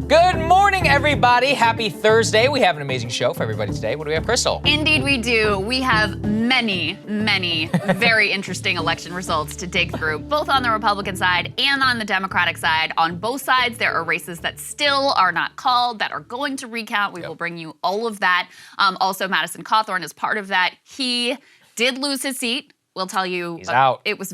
Good morning, everybody. Happy Thursday. We have an amazing show for everybody today. What do we have, Krystal? Indeed we do. We have many very interesting election results to dig through, both on the Republican side and on the Democratic side. On both sides, there are races that still are not called, that are going to recount. We will bring you all of that. Also, Madison Cawthorn is part of that. He did lose his seat. We'll tell you. He's out. It was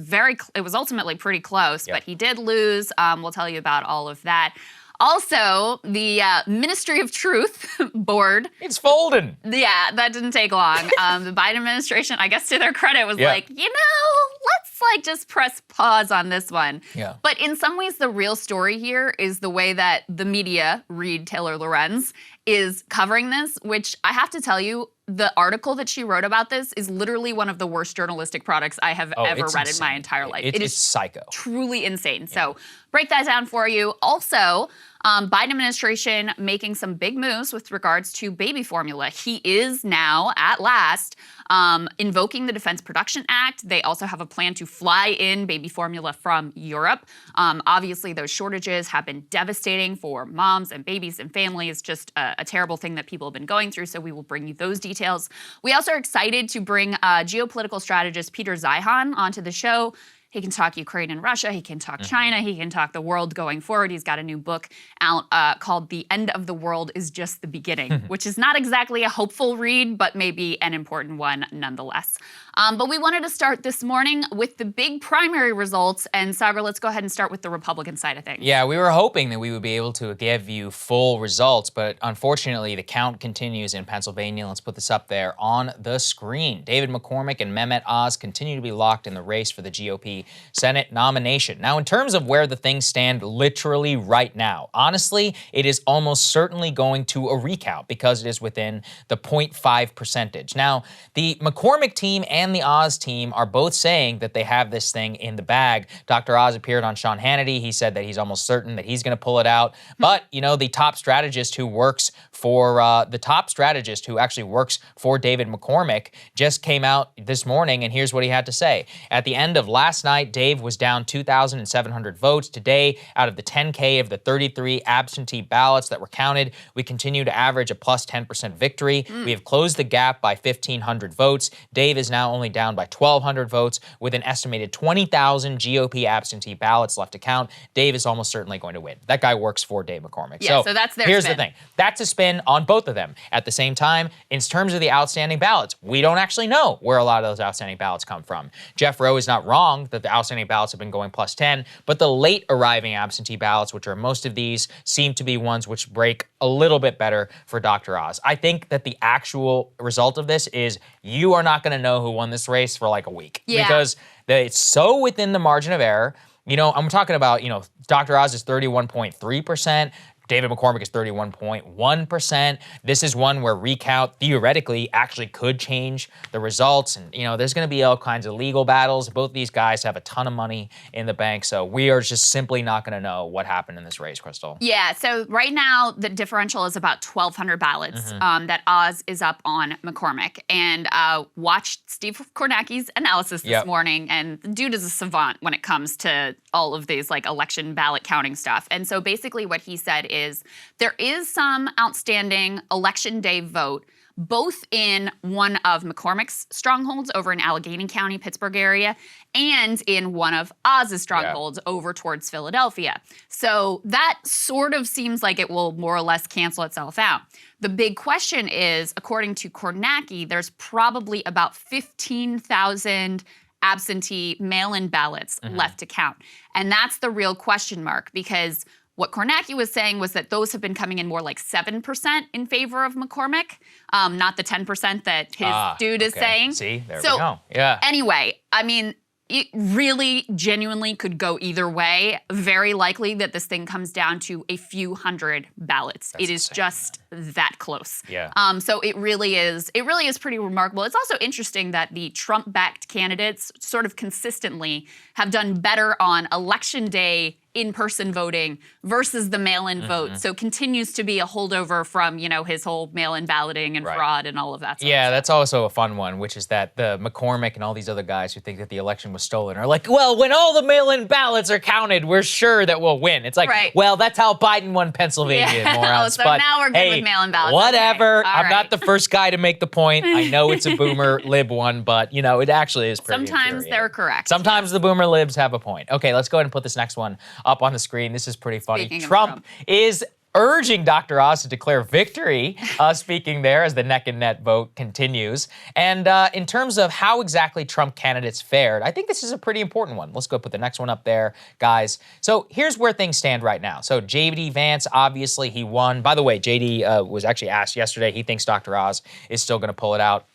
ultimately pretty close, but he did lose. We'll tell you about all of that. Also, the Ministry of Truth board. It's folding. Yeah, that didn't take long. The Biden administration, I guess to their credit, was like, let's just press pause on this one. Yeah. But in some ways, the real story here is the way that the media, read Taylor Lorenz, is covering this, which I have to tell you, the article that she wrote about this is literally one of the worst journalistic products I have ever read in my entire life. It is psycho. Truly insane. Yeah. So break that down for you. Also, Biden administration making some big moves with regards to baby formula. He is now, at last, invoking the Defense Production Act. They also have a plan to fly in baby formula from Europe. Obviously, those shortages have been devastating for moms and babies and families. Just a terrible thing that people have been going through, so we will bring you those details. We also are excited to bring geopolitical strategist Peter Zeihan onto the show. He can talk Ukraine and Russia. He can talk China. He can talk the world going forward. He's got a new book out called The End of the World is Just the Beginning, which is not exactly a hopeful read, but maybe an important one nonetheless. But we wanted to start this morning with the big primary results. And Saagar, let's go ahead and start with the Republican side of things. Yeah, we were hoping that we would be able to give you full results, but unfortunately, the count continues in Pennsylvania. Let's put this up there on the screen. David McCormick and Mehmet Oz continue to be locked in the race for the GOP Senate nomination. Now, in terms of where the things stand literally right now, honestly, it is almost certainly going to a recount because it is within the 0.5 percentage. Now, the McCormick team and the Oz team are both saying that they have this thing in the bag. Dr. Oz appeared on Sean Hannity. He said that he's almost certain that he's going to pull it out. But, you know, the top strategist who actually works for David McCormick just came out this morning, and here's what he had to say. At the end of last night, Dave was down 2,700 votes. Today, out of the 10K of the 33 absentee ballots that were counted, we continue to average a plus 10% victory. We have closed the gap by 1,500 votes. Dave is now only down by 1,200 votes with an estimated 20,000 GOP absentee ballots left to count. Dave is almost certainly going to win. That guy works for Dave McCormick. Yeah, so that's their here's spin. The thing. That's a spin on both of them. At the same time, in terms of the outstanding ballots, we don't actually know where a lot of those outstanding ballots come from. Jeff Rowe is not wrong that the outstanding ballots have been going plus 10, but the late arriving absentee ballots, which are most of these, seem to be ones which break a little bit better for Dr. Oz. I think that the actual result of this is you are not going to know who won this race for like a week because it's so within the margin of error. You know, I'm talking about, Dr. Oz is 31.3%. David McCormick is 31.1%. This is one where recount theoretically actually could change the results. And, there's going to be all kinds of legal battles. Both these guys have a ton of money in the bank. So we are just simply not going to know what happened in this race, Krystal. Yeah. So right now, the differential is about 1,200 ballots that Oz is up on McCormick. And watched Steve Kornacki's analysis this morning. And the dude is a savant when it comes to all of these election ballot counting stuff. And so basically what he said is there is some outstanding election day vote, both in one of McCormick's strongholds over in Allegheny County, Pittsburgh area, and in one of Oz's strongholds over towards Philadelphia. So that sort of seems like it will more or less cancel itself out. The big question is, according to Kornacki, there's probably about 15,000 absentee mail-in ballots left to count. And that's the real question mark, because what Kornacki was saying was that those have been coming in more like 7% in favor of McCormick, not the 10% that his dude is saying. See, there we go. Yeah. Anyway, I mean, it really genuinely could go either way. Very likely that this thing comes down to a few hundred ballots. It is just that close. Yeah. So it really is pretty remarkable. It's also interesting that the Trump-backed candidates sort of consistently have done better on election day in-person voting versus the mail-in vote. So continues to be a holdover from, his whole mail-in balloting and fraud and all of that stuff. Yeah, that's also a fun one, which is that the McCormick and all these other guys who think that the election was stolen are like, well, when all the mail-in ballots are counted, we're sure that we'll win. It's like, well, that's how Biden won Pennsylvania, morons. So but now we're good with mail-in ballots. Whatever. Okay. I'm not the first guy to make the point. I know it's a boomer lib one, but, it actually is pretty Sometimes they're correct. Sometimes the boomer libs have a point. Okay, let's go ahead and put this next one up on the screen. This is pretty funny. Trump is urging Dr. Oz to declare victory, speaking there as the neck and neck vote continues. And in terms of how exactly Trump candidates fared, I think this is a pretty important one. Let's go put the next one up there, guys. So here's where things stand right now. So J.D. Vance, obviously he won. By the way, J.D. was actually asked yesterday. He thinks Dr. Oz is still going to pull it out.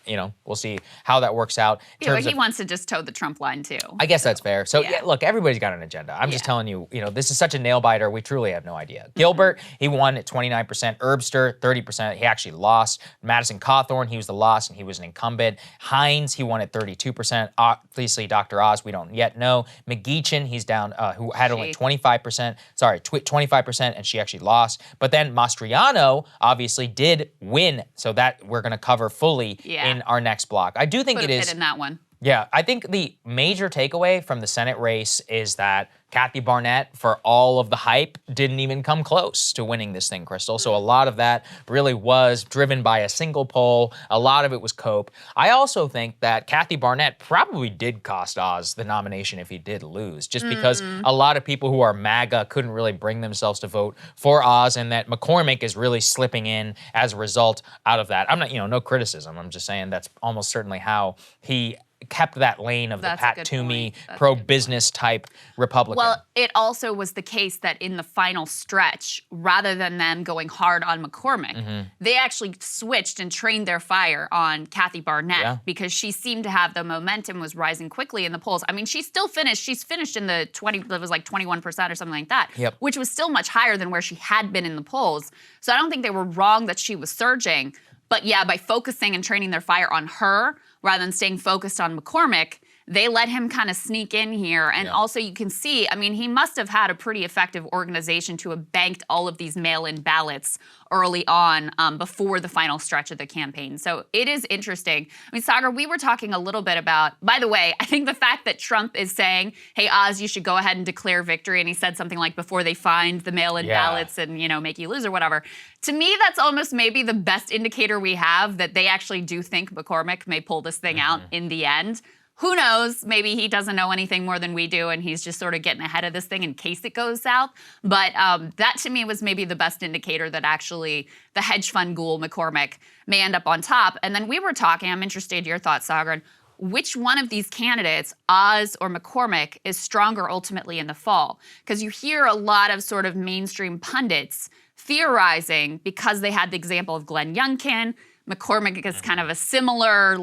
We'll see how that works out. Yeah, but he wants to just toe the Trump line too. I guess that's fair. So yeah, look, everybody's got an agenda. I'm just telling you, this is such a nail biter. We truly have no idea. Gilbert, he won at 29%. Herbster, 30%. He actually lost. Madison Cawthorn, he was the loss and he was an incumbent. Hines, he won at 32%. Obviously, Dr. Oz, we don't yet know. McGeechan, he's down, who had only 25%. Sorry, 25%, and she actually lost. But then Mastriano obviously did win, so that we're going to cover fully in our next block. I do think it is. Put a pin in that one. Yeah, I think the major takeaway from the Senate race is that Kathy Barnett, for all of the hype, didn't even come close to winning this thing, Krystal. So a lot of that really was driven by a single poll. A lot of it was cope. I also think that Kathy Barnett probably did cost Oz the nomination if he did lose, just because a lot of people who are MAGA couldn't really bring themselves to vote for Oz, and that McCormick is really slipping in as a result out of that. I'm not, no criticism. I'm just saying that's almost certainly how he kept that lane of the Pat Toomey pro-business type Republican. Well, it also was the case that in the final stretch, rather than them going hard on McCormick, they actually switched and trained their fire on Kathy Barnett because she seemed to have the momentum, was rising quickly in the polls. I mean, she's finished in the 20, it was like 21% or something like that, which was still much higher than where she had been in the polls. So I don't think they were wrong that she was surging. But yeah, by focusing and training their fire on her, rather than staying focused on McCormick, they let him kind of sneak in here. And also you can see, I mean, he must have had a pretty effective organization to have banked all of these mail-in ballots early on before the final stretch of the campaign. So it is interesting. I mean, Saagar, we were talking a little bit about, by the way, I think the fact that Trump is saying, hey, Oz, you should go ahead and declare victory. And he said something like before they find the mail-in ballots and, make you lose or whatever. To me, that's almost maybe the best indicator we have that they actually do think McCormick may pull this thing out in the end. Who knows? Maybe he doesn't know anything more than we do, and he's just sort of getting ahead of this thing in case it goes south. But that, to me, was maybe the best indicator that actually the hedge fund ghoul McCormick may end up on top. And then we were talking, I'm interested in your thoughts, Saagar, which one of these candidates, Oz or McCormick, is stronger ultimately in the fall? Because you hear a lot of sort of mainstream pundits theorizing, because they had the example of Glenn Youngkin, McCormick is kind of a similar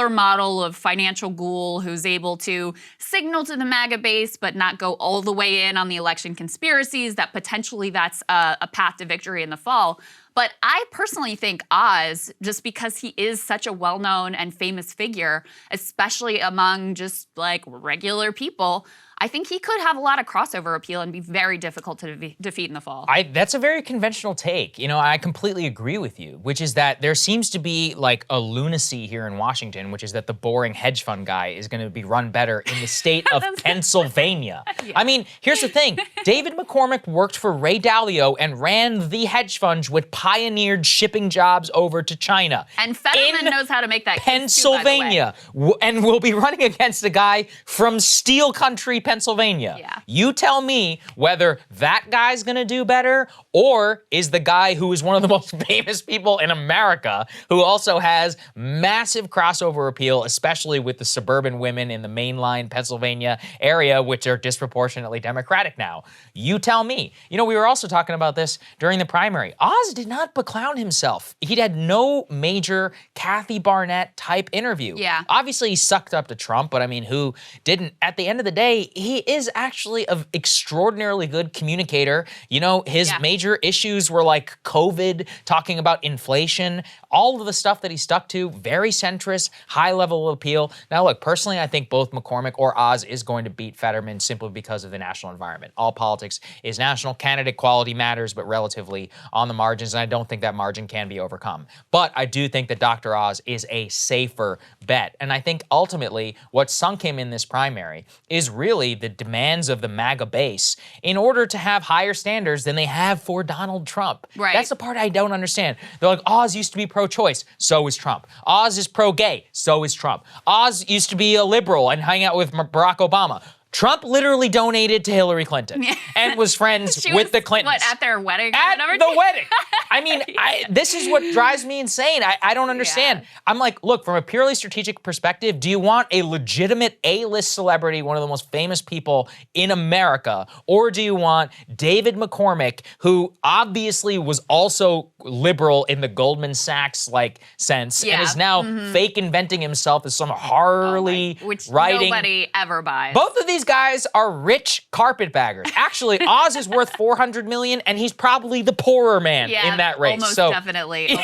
model of financial ghoul who's able to signal to the MAGA base but not go all the way in on the election conspiracies, that potentially that's a path to victory in the fall. But I personally think Oz, just because he is such a well-known and famous figure, especially among just like regular people, I think he could have a lot of crossover appeal and be very difficult to defeat in the fall. That's a very conventional take. I completely agree with you, which is that there seems to be like a lunacy here in Washington, which is that the boring hedge fund guy is going to be run better in the state of Pennsylvania. I mean, here's the thing. David McCormick worked for Ray Dalio and ran the hedge funds which pioneered shipping jobs over to China. And Fetterman knows how to make that Pennsylvania. Case too, by the way. And we'll be running against a guy from Steel Country, Pennsylvania. Yeah. You tell me whether that guy's gonna do better, or is the guy who is one of the most famous people in America, who also has massive crossover appeal, especially with the suburban women in the mainline Pennsylvania area, which are disproportionately Democratic now. You tell me. We were also talking about this during the primary. Oz did not beclown himself. He'd had no major Kathy Barnett type interview. Yeah. Obviously, he sucked up to Trump, but I mean, who didn't? At the end of the day, he is actually an extraordinarily good communicator. You know, his major issues were like COVID, talking about inflation, all of the stuff that he stuck to, very centrist, high level of appeal. Now, look, personally, I think both McCormick or Oz is going to beat Fetterman simply because of the national environment. All politics is national. Candidate quality matters, but relatively on the margins, and I don't think that margin can be overcome. But I do think that Dr. Oz is a safer bet. And I think ultimately what sunk him in this primary is really the demands of the MAGA base in order to have higher standards than they have for Donald Trump. Right. That's the part I don't understand. They're like, Oz used to be pro-choice, so is Trump. Oz is pro-gay, so is Trump. Oz used to be a liberal and hang out with Barack Obama. Trump literally donated to Hillary Clinton and was friends with the Clintons. What, at their wedding? At the wedding. I mean, this is what drives me insane. I don't understand. I'm like, look, from a purely strategic perspective, do you want a legitimate A-list celebrity, one of the most famous people in America, or do you want David McCormick, who obviously was also liberal in the Goldman Sachs sense and is now fake inventing himself as some Harley which writing. Nobody ever buys. Both of these guys are rich carpetbaggers. Actually, Oz is worth $400 million, and he's probably the poorer man in that race. Almost definitely.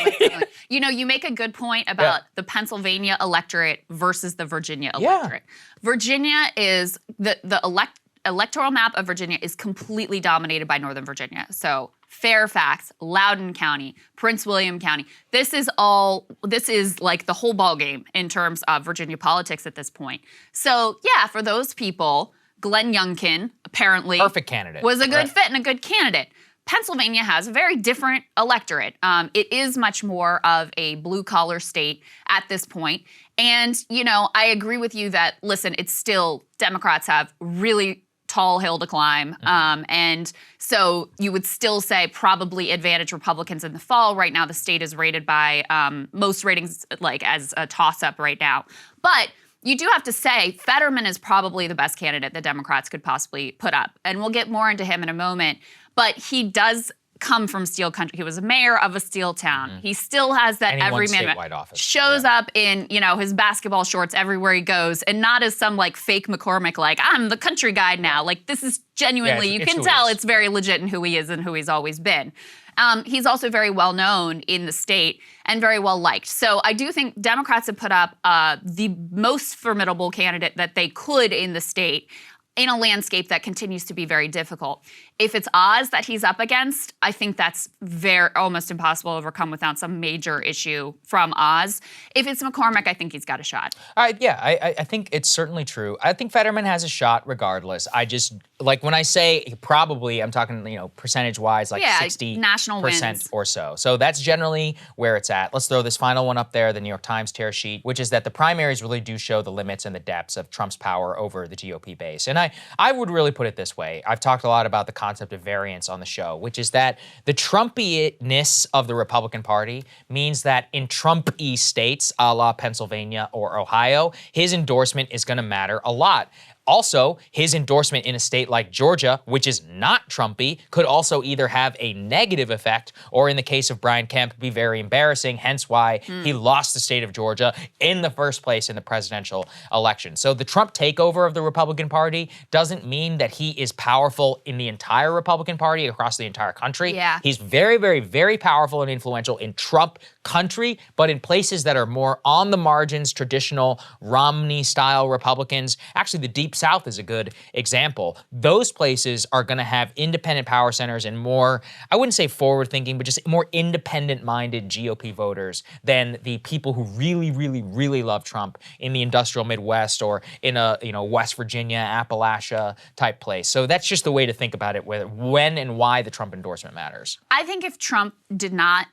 You know, you make a good point about the Pennsylvania electorate versus the Virginia electorate. Virginia is the electoral map of Virginia is completely dominated by Northern Virginia. So Fairfax, Loudoun County, Prince William County. This is like the whole ballgame in terms of Virginia politics at this point. So yeah, for those people, Glenn Youngkin apparently perfect candidate. Was a good fit and a good candidate. Pennsylvania has a very different electorate. It is much more of a blue-collar state at this point. And, you know, I agree with you that, listen, it's still, Democrats have really tall hill to climb. And so you would still say probably advantage Republicans in the fall. Right now, the state is rated by most ratings as a toss-up right now. But you do have to say Fetterman is probably the best candidate the Democrats could possibly put up. And we'll get more into him in a moment. But he does come from steel country. He was a mayor of a steel town. He still has that everyman office. Shows up in, you know, his basketball shorts everywhere he goes, and not as some fake McCormick, I'm the country guy now. This is genuinely, you can tell it's very legit in who he is and who he's always been. He's also very well known in the state and very well liked. So I do think Democrats have put up the most formidable candidate that they could in the state in a landscape that continues to be very difficult. If it's Oz that he's up against, I think that's almost impossible to overcome without some major issue from Oz. If it's McCormick, I think he's got a shot. I think it's certainly true. I think Fetterman has a shot regardless. I just, when I say probably, I'm talking, percentage-wise, 60% national wins or so. So that's generally where it's at. Let's throw this final one up there, the New York Times tear sheet, which is that the primaries really do show the limits and the depths of Trump's power over the GOP base. And I would really put it this way. I've talked a lot about the concept of variance on the show, which is that the Trumpiness of the Republican Party means that in Trump-y states, a la Pennsylvania or Ohio, his endorsement is going to matter a lot. Also, his endorsement in a state like Georgia, which is not Trumpy, could also either have a negative effect or, in the case of Brian Kemp, be very embarrassing, hence why he lost the state of Georgia in the first place in the presidential election. So the Trump takeover of the Republican Party doesn't mean that he is powerful in the entire Republican Party across the entire country. Yeah. He's very, very, very powerful and influential in Trump country, but in places that are more on the margins, traditional Romney-style Republicans. Actually, the Deep South is a good example. Those places are going to have independent power centers and more, I wouldn't say forward-thinking, but just more independent-minded GOP voters than the people who really, really, really love Trump in the industrial Midwest or in a West Virginia, Appalachia type place. So that's just the way to think about it, when and why the Trump endorsement matters. I think if Trump did not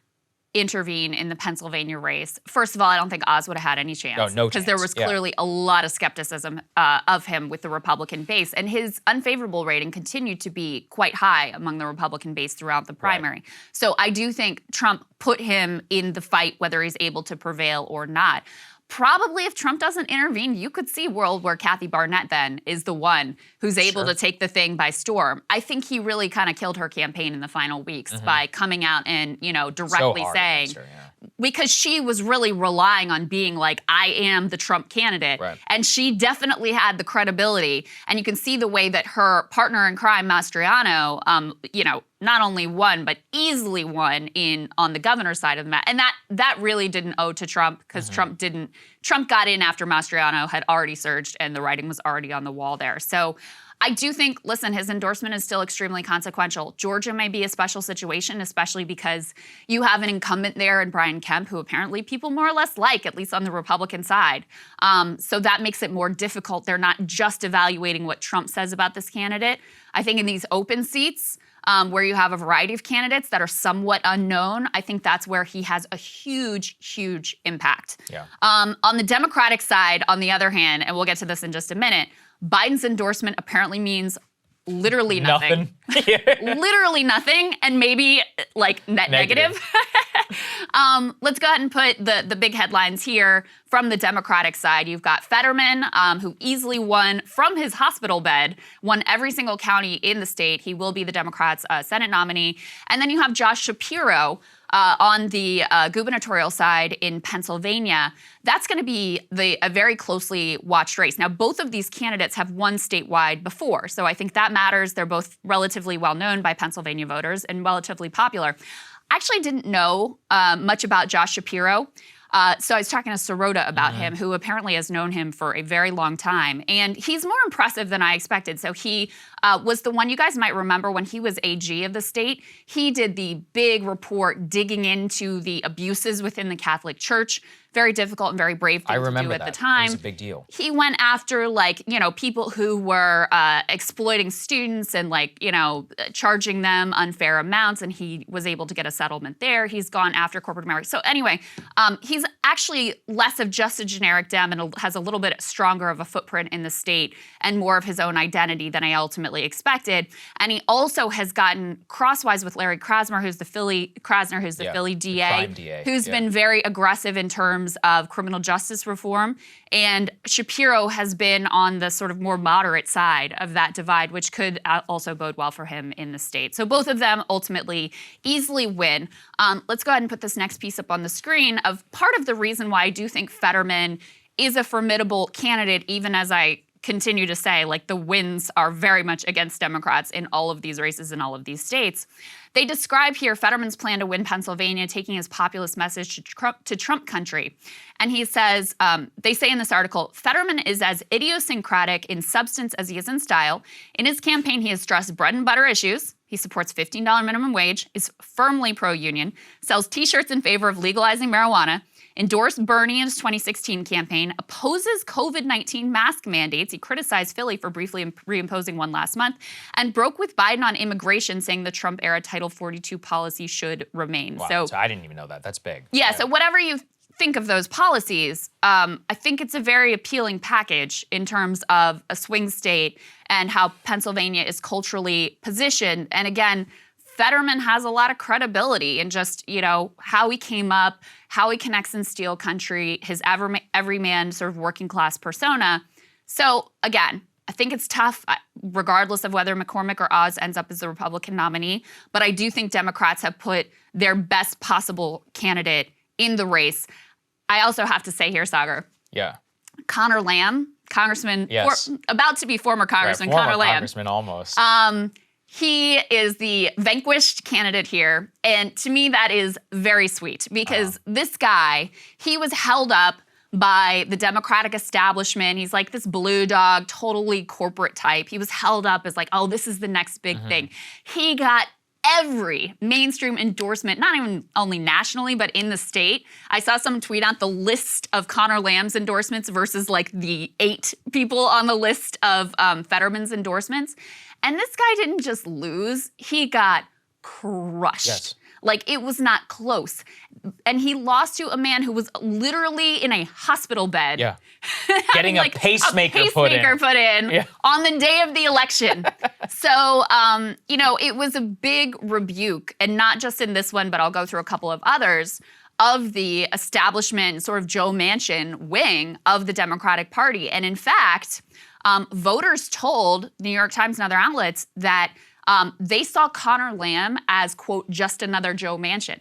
intervene in the Pennsylvania race, first of all, I don't think Oz would have had any chance. No chance. Because there was clearly a lot of skepticism of him with the Republican base. And his unfavorable rating continued to be quite high among the Republican base throughout the primary. Right. So I do think Trump put him in the fight, whether he's able to prevail or not. probably if Trump doesn't intervene, you could see a world where Kathy Barnett then is the one who's able to take the thing by storm. I think he really kind of killed her campaign in the final weeks by coming out and, directly saying, because she was really relying on being like, I am the Trump candidate. Right. And she definitely had the credibility. And you can see the way that her partner in crime, Mastriano, not only won, but easily won on the governor's side of the map. And that really didn't owe to Trump, because Trump got in after Mastriano had already surged and the writing was already on the wall there. So I do think, listen, his endorsement is still extremely consequential. Georgia may be a special situation, especially because you have an incumbent there in Brian Kemp, who apparently people more or less like, at least on the Republican side. So that makes it more difficult. They're not just evaluating what Trump says about this candidate. I think in these open seats, where you have a variety of candidates that are somewhat unknown, I think that's where he has a huge, huge impact. Yeah. On the Democratic side, on the other hand, and we'll get to this in just a minute, Biden's endorsement apparently means literally nothing. Literally nothing, and maybe like net negative. Let's go ahead and put the big headlines here from the Democratic side. You've got Fetterman, who easily won from his hospital bed, won every single county in the state. He will be the Democrats' Senate nominee. And then you have Josh Shapiro, on the gubernatorial side in Pennsylvania. That's going to be a very closely watched race. Now, both of these candidates have won statewide before, so I think that matters. They're both relatively well known by Pennsylvania voters and relatively popular. I actually didn't know much about Josh Shapiro. So I was talking to Sirota about him, who apparently has known him for a very long time. And he's more impressive than I expected. So he was the one you guys might remember when he was AG of the state. He did the big report digging into the abuses within the Catholic Church. Very difficult and very brave thing to do at the time. It was a big deal. He went after people who were exploiting students and charging them unfair amounts, and he was able to get a settlement there. He's gone after corporate America. So anyway, he's actually less of just a generic Dem and has a little bit stronger of a footprint in the state and more of his own identity than I ultimately expected. And he also has gotten crosswise with Larry Krasner, who's the Philly DA, who's been very aggressive in terms of criminal justice reform. And Shapiro has been on the sort of more moderate side of that divide, which could also bode well for him in the state. So both of them ultimately easily win. Let's go ahead and put this next piece up on the screen of part of the reason why I do think Fetterman is a formidable candidate, even as I continue to say, the wins are very much against Democrats in all of these races in all of these states. They describe here Fetterman's plan to win Pennsylvania, taking his populist message to Trump country. And he says, they say in this article, Fetterman is as idiosyncratic in substance as he is in style. In his campaign, he has stressed bread and butter issues. He supports $15 minimum wage, is firmly pro-union, sells T-shirts in favor of legalizing marijuana, endorsed Bernie in his 2016 campaign, opposes COVID-19 mask mandates. He criticized Philly for briefly reimposing one last month, and broke with Biden on immigration, saying the Trump-era Title 42 policy should remain. Wow, so I didn't even know that. That's big. Yeah, so whatever you think of those policies, I think it's a very appealing package in terms of a swing state and how Pennsylvania is culturally positioned. And again, Fetterman has a lot of credibility in just, how he came up, how he connects in steel country, his everyman sort of working class persona. So again, I think it's tough, regardless of whether McCormick or Oz ends up as the Republican nominee. But I do think Democrats have put their best possible candidate in the race. I also have to say here, Saagar. Yeah. Connor Lamb, Congressman, yes. About to be former Congressman, former Connor Lamb. Congressman almost. He is the vanquished candidate here. And to me, that is very sweet because this guy, he was held up by the Democratic establishment. He's like this blue dog, totally corporate type. He was held up as this is the next big thing. He got every mainstream endorsement, not even only nationally, but in the state. I saw someone tweet out the list of Connor Lamb's endorsements versus the 8 people on the list of Fetterman's endorsements. And this guy didn't just lose, he got crushed. Yes. It was not close. And he lost to a man who was literally in a hospital bed. Yeah. Getting a pacemaker put in on the day of the election. So, it was a big rebuke. And not just in this one, but I'll go through a couple of others. of the establishment sort of Joe Manchin wing of the Democratic Party. And in fact, voters told the New York Times and other outlets that they saw Conor Lamb as, quote, just another Joe Manchin.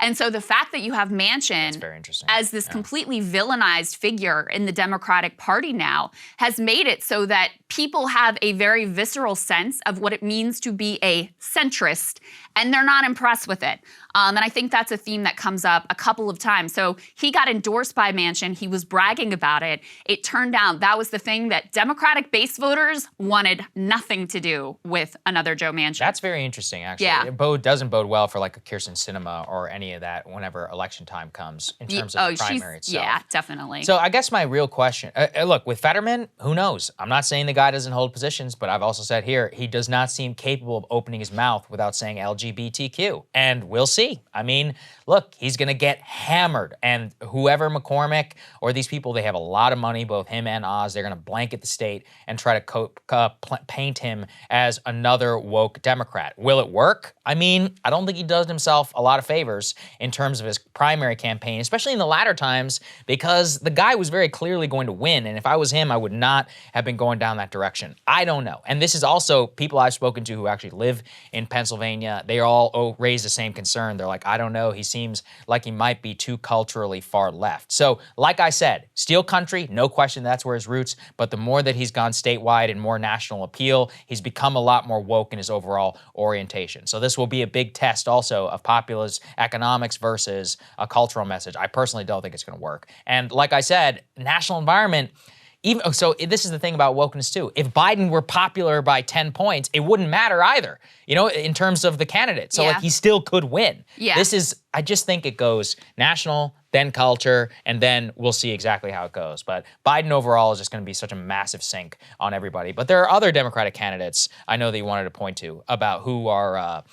And so the fact that you have Manchin as this completely villainized figure in the Democratic Party now has made it so that people have a very visceral sense of what it means to be a centrist, and they're not impressed with it. And I think that's a theme that comes up a couple of times. So he got endorsed by Manchin. He was bragging about it. It turned out that was the thing that Democratic base voters wanted nothing to do with another Joe Manchin. That's very interesting, actually. Yeah. It doesn't bode well for like a Kirsten Sinema or any of that whenever election time comes in terms of the primary itself. Yeah, definitely. So I guess my real question, look, with Fetterman, who knows? I'm not saying the guy doesn't hold positions, but I've also said here, he does not seem capable of opening his mouth without saying LGBTQ. And we'll see. I mean, look, he's going to get hammered. And whoever McCormick or these people, they have a lot of money, both him and Oz. They're going to blanket the state and try to paint him as another woke Democrat. Will it work? I mean, I don't think he does himself a lot of favors in terms of his primary campaign, especially in the latter times, because the guy was very clearly going to win. And if I was him, I would not have been going down that direction. I don't know. And this is also people I've spoken to who actually live in Pennsylvania. They all raise the same concern. They're like, I don't know. He seems like he might be too culturally far left. So like I said, steel country, no question that's where his roots. But the more that he's gone statewide and more national appeal, he's become a lot more woke in his overall orientation. So this will be a big test also of populist economics versus a cultural message. I personally don't think it's going to work. And like I said, national environment, so this is the thing about wokeness too. If Biden were popular by 10 points, it wouldn't matter either, you know, in terms of the candidate. So like he still could win. Yeah. I just think it goes national, then culture, and then we'll see exactly how it goes. But Biden overall is just going to be such a massive sink on everybody. But there are other Democratic candidates I know that you wanted to point to about who are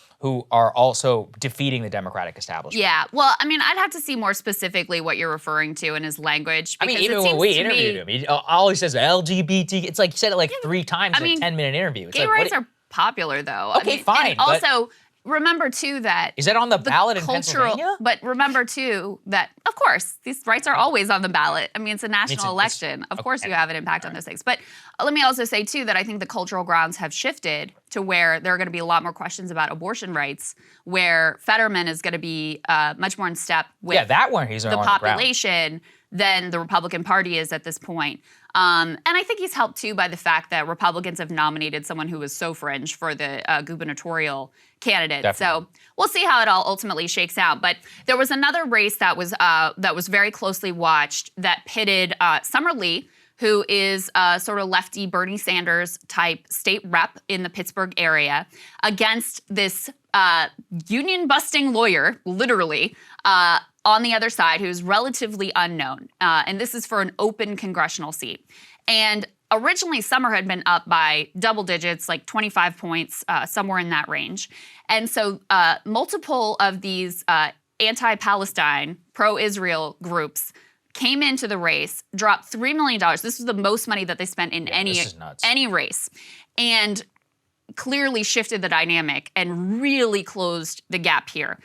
also defeating the Democratic establishment. Yeah, well, I mean, I'd have to see more specifically what you're referring to in his language. I mean, even when we interviewed him, all he says LGBT. It's like he said it like 3 times in a 10-minute interview. It's gay like, rights are popular, though. Okay, I mean, fine. And also, remember, too, that... Is that on the ballot in Pennsylvania? But remember, too, that, of course, these rights are always on the ballot. I mean, it's a national election. Of course you have an impact on those things. But let me also say, too, that I think the cultural grounds have shifted to where there are going to be a lot more questions about abortion rights, where Fetterman is going to be much more in step with that one he's the population than the Republican Party is at this point. And I think he's helped, too, by the fact that Republicans have nominated someone who was so fringe for the gubernatorial candidate. Definitely. So we'll see how it all ultimately shakes out. But there was another race that was very closely watched that pitted Summer Lee, who is a sort of lefty Bernie Sanders type state rep in the Pittsburgh area, against this union-busting lawyer, literally, on the other side, who's relatively unknown. And this is for an open congressional seat. And originally, Summer had been up by double digits, like 25 points, somewhere in that range. And so multiple of these anti-Palestine, pro-Israel groups came into the race, dropped $3 million. This was the most money that they spent in any race. And clearly shifted the dynamic and really closed the gap here.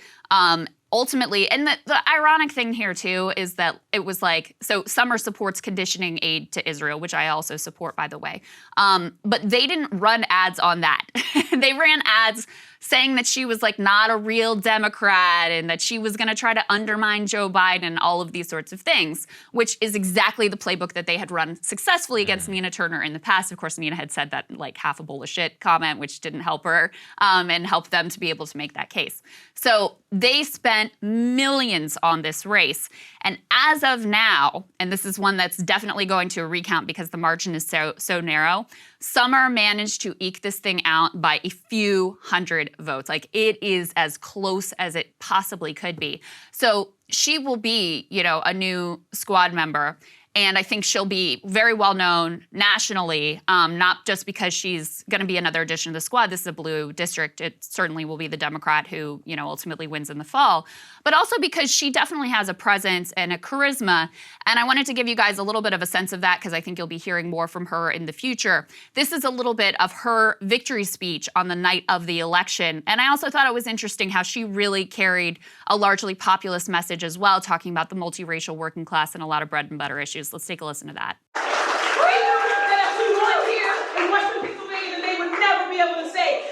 Ultimately, and the ironic thing here, too, is that it was like, so Summer supports conditioning aid to Israel, which I also support, by the way. But they didn't run ads on that. They ran ads saying that she was like not a real Democrat and that she was going to try to undermine Joe Biden and all of these sorts of things, which is exactly the playbook that they had run successfully against Nina Turner in the past. Of course, Nina had said that like half a bowl of shit comment, which didn't help her and help them to be able to make that case. So they spent millions on this race. And as of now, and this is one that's definitely going to a recount because the margin is so narrow, Summer managed to eke this thing out by a few hundred votes. Like, it is as close as it possibly could be. So she will be, you know, a new squad member. And I think she'll be very well known nationally, not just because she's going to be another addition to the squad. This is a blue district. It certainly will be the Democrat who, ultimately wins in the fall, but also because she definitely has a presence and a charisma. And I wanted to give you guys a little bit of a sense of that because I think you'll be hearing more from her in the future. This is a little bit of her victory speech on the night of the election. And I also thought it was interesting how she really carried a largely populist message as well, talking about the multiracial working class and a lot of bread and butter issues. Let's take a listen to that.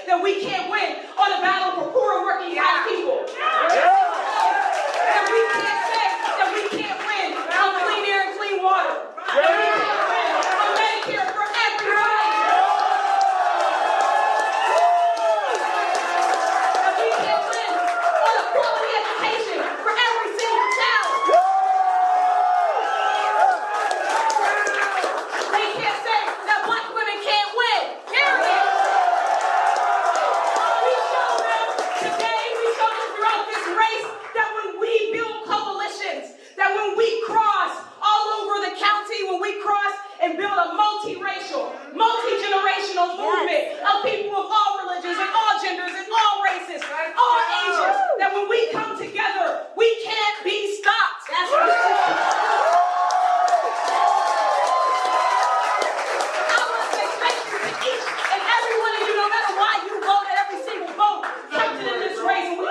That we can't win on a battle for poor and working class people. That we can't say that we can't win on clean air and clean water. That we can't win on Medicare for everybody. That we can't win on a quality education for every single child. They can't say that black women can't win. Period. That when we cross all over the county, when we cross and build a multiracial, multi-generational movement of people of all religions and all genders and all races, all ages, that when we come together, we can't be stopped. That's right. I want to say thank you to each and every one of you, no matter why you vote, every single vote counted in this race. And we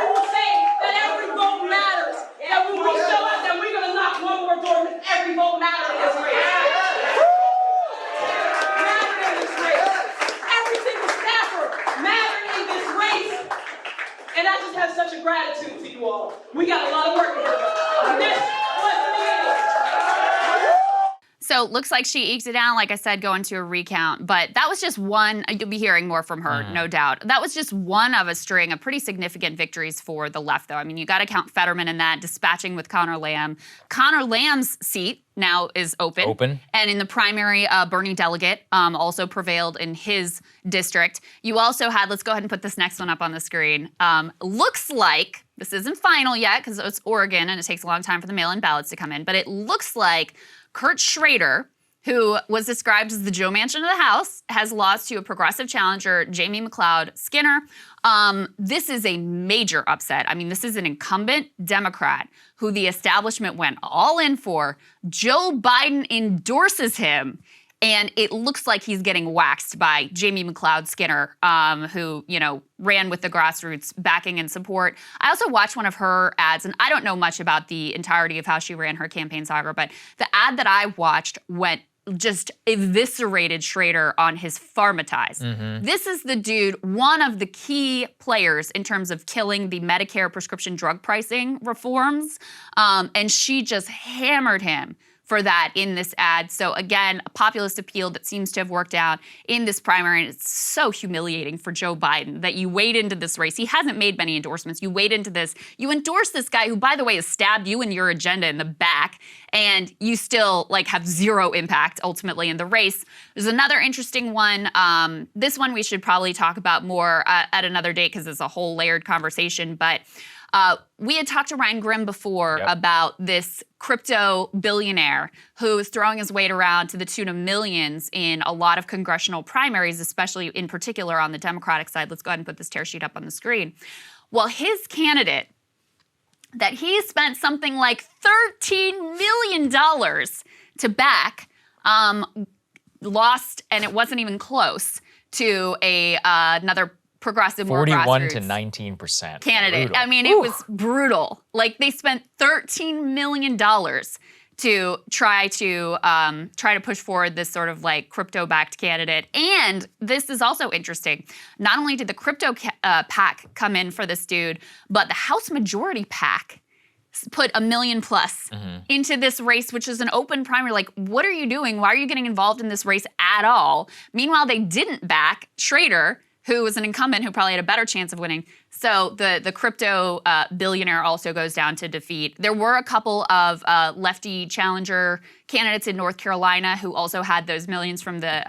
will say that every vote matters. That when we show up, that we're going to knock one more door because every vote matters in this race. Mattered in this race. Every single staffer mattered in this race. And I just have such a gratitude to you all. We got a lot of work ahead of us. This was the beginning. So looks like she eked it out, like I said, going to a recount. But that was just one. You'll be hearing more from her, no doubt. That was just one of a string of pretty significant victories for the left, though. I mean, you got to count Fetterman in that, dispatching with Connor Lamb. Connor Lamb's seat now is open. And in the primary, Bernie Delegate also prevailed in his district. You also had, let's go ahead and put this next one up on the screen. Looks like, this isn't final yet because it's Oregon and it takes a long time for the mail-in ballots to come in, but it looks like Kurt Schrader, who was described as the Joe Manchin of the House, has lost to a progressive challenger, Jamie McLeod Skinner. This is a major upset. I mean, this is an incumbent Democrat who the establishment went all in for. Joe Biden endorses him, and it looks like he's getting waxed by Jamie McLeod Skinner, who, ran with the grassroots backing and support. I also watched one of her ads, and I don't know much about the entirety of how she ran her campaign saga, but the ad that I watched went just eviscerated Schrader on his pharmatize. This is the dude, one of the key players in terms of killing the Medicare prescription drug pricing reforms, and she just hammered him for that in this ad. So again, a populist appeal that seems to have worked out in this primary. And it's so humiliating for Joe Biden that you wade into this race. He hasn't made many endorsements. You wade into this. You endorse this guy who, by the way, has stabbed you and your agenda in the back, and you still have zero impact ultimately in the race. There's another interesting one. This one we should probably talk about more at another date because it's a whole layered conversation. But we had talked to Ryan Grimm before about this crypto billionaire who is throwing his weight around to the tune of millions in a lot of congressional primaries, especially in particular on the Democratic side. Let's go ahead and put this tear sheet up on the screen. Well, his candidate that he spent something like $13 million to back lost, and it wasn't even close, to another progressive, more 41 to 19%. Candidate. Brutal. I mean, it was brutal. They spent $13 million to try to push forward this sort of crypto-backed candidate. And this is also interesting. Not only did the crypto PAC come in for this dude, but the House Majority PAC put $1 million plus into this race, which is an open primary. What are you doing? Why are you getting involved in this race at all? Meanwhile, they didn't back Schrader, who was an incumbent who probably had a better chance of winning. So the crypto billionaire also goes down to defeat. There were a couple of lefty challenger candidates in North Carolina who also had those millions from the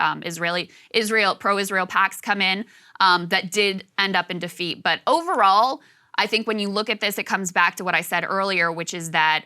pro-Israel PACs come in that did end up in defeat. But overall, I think when you look at this, it comes back to what I said earlier, which is that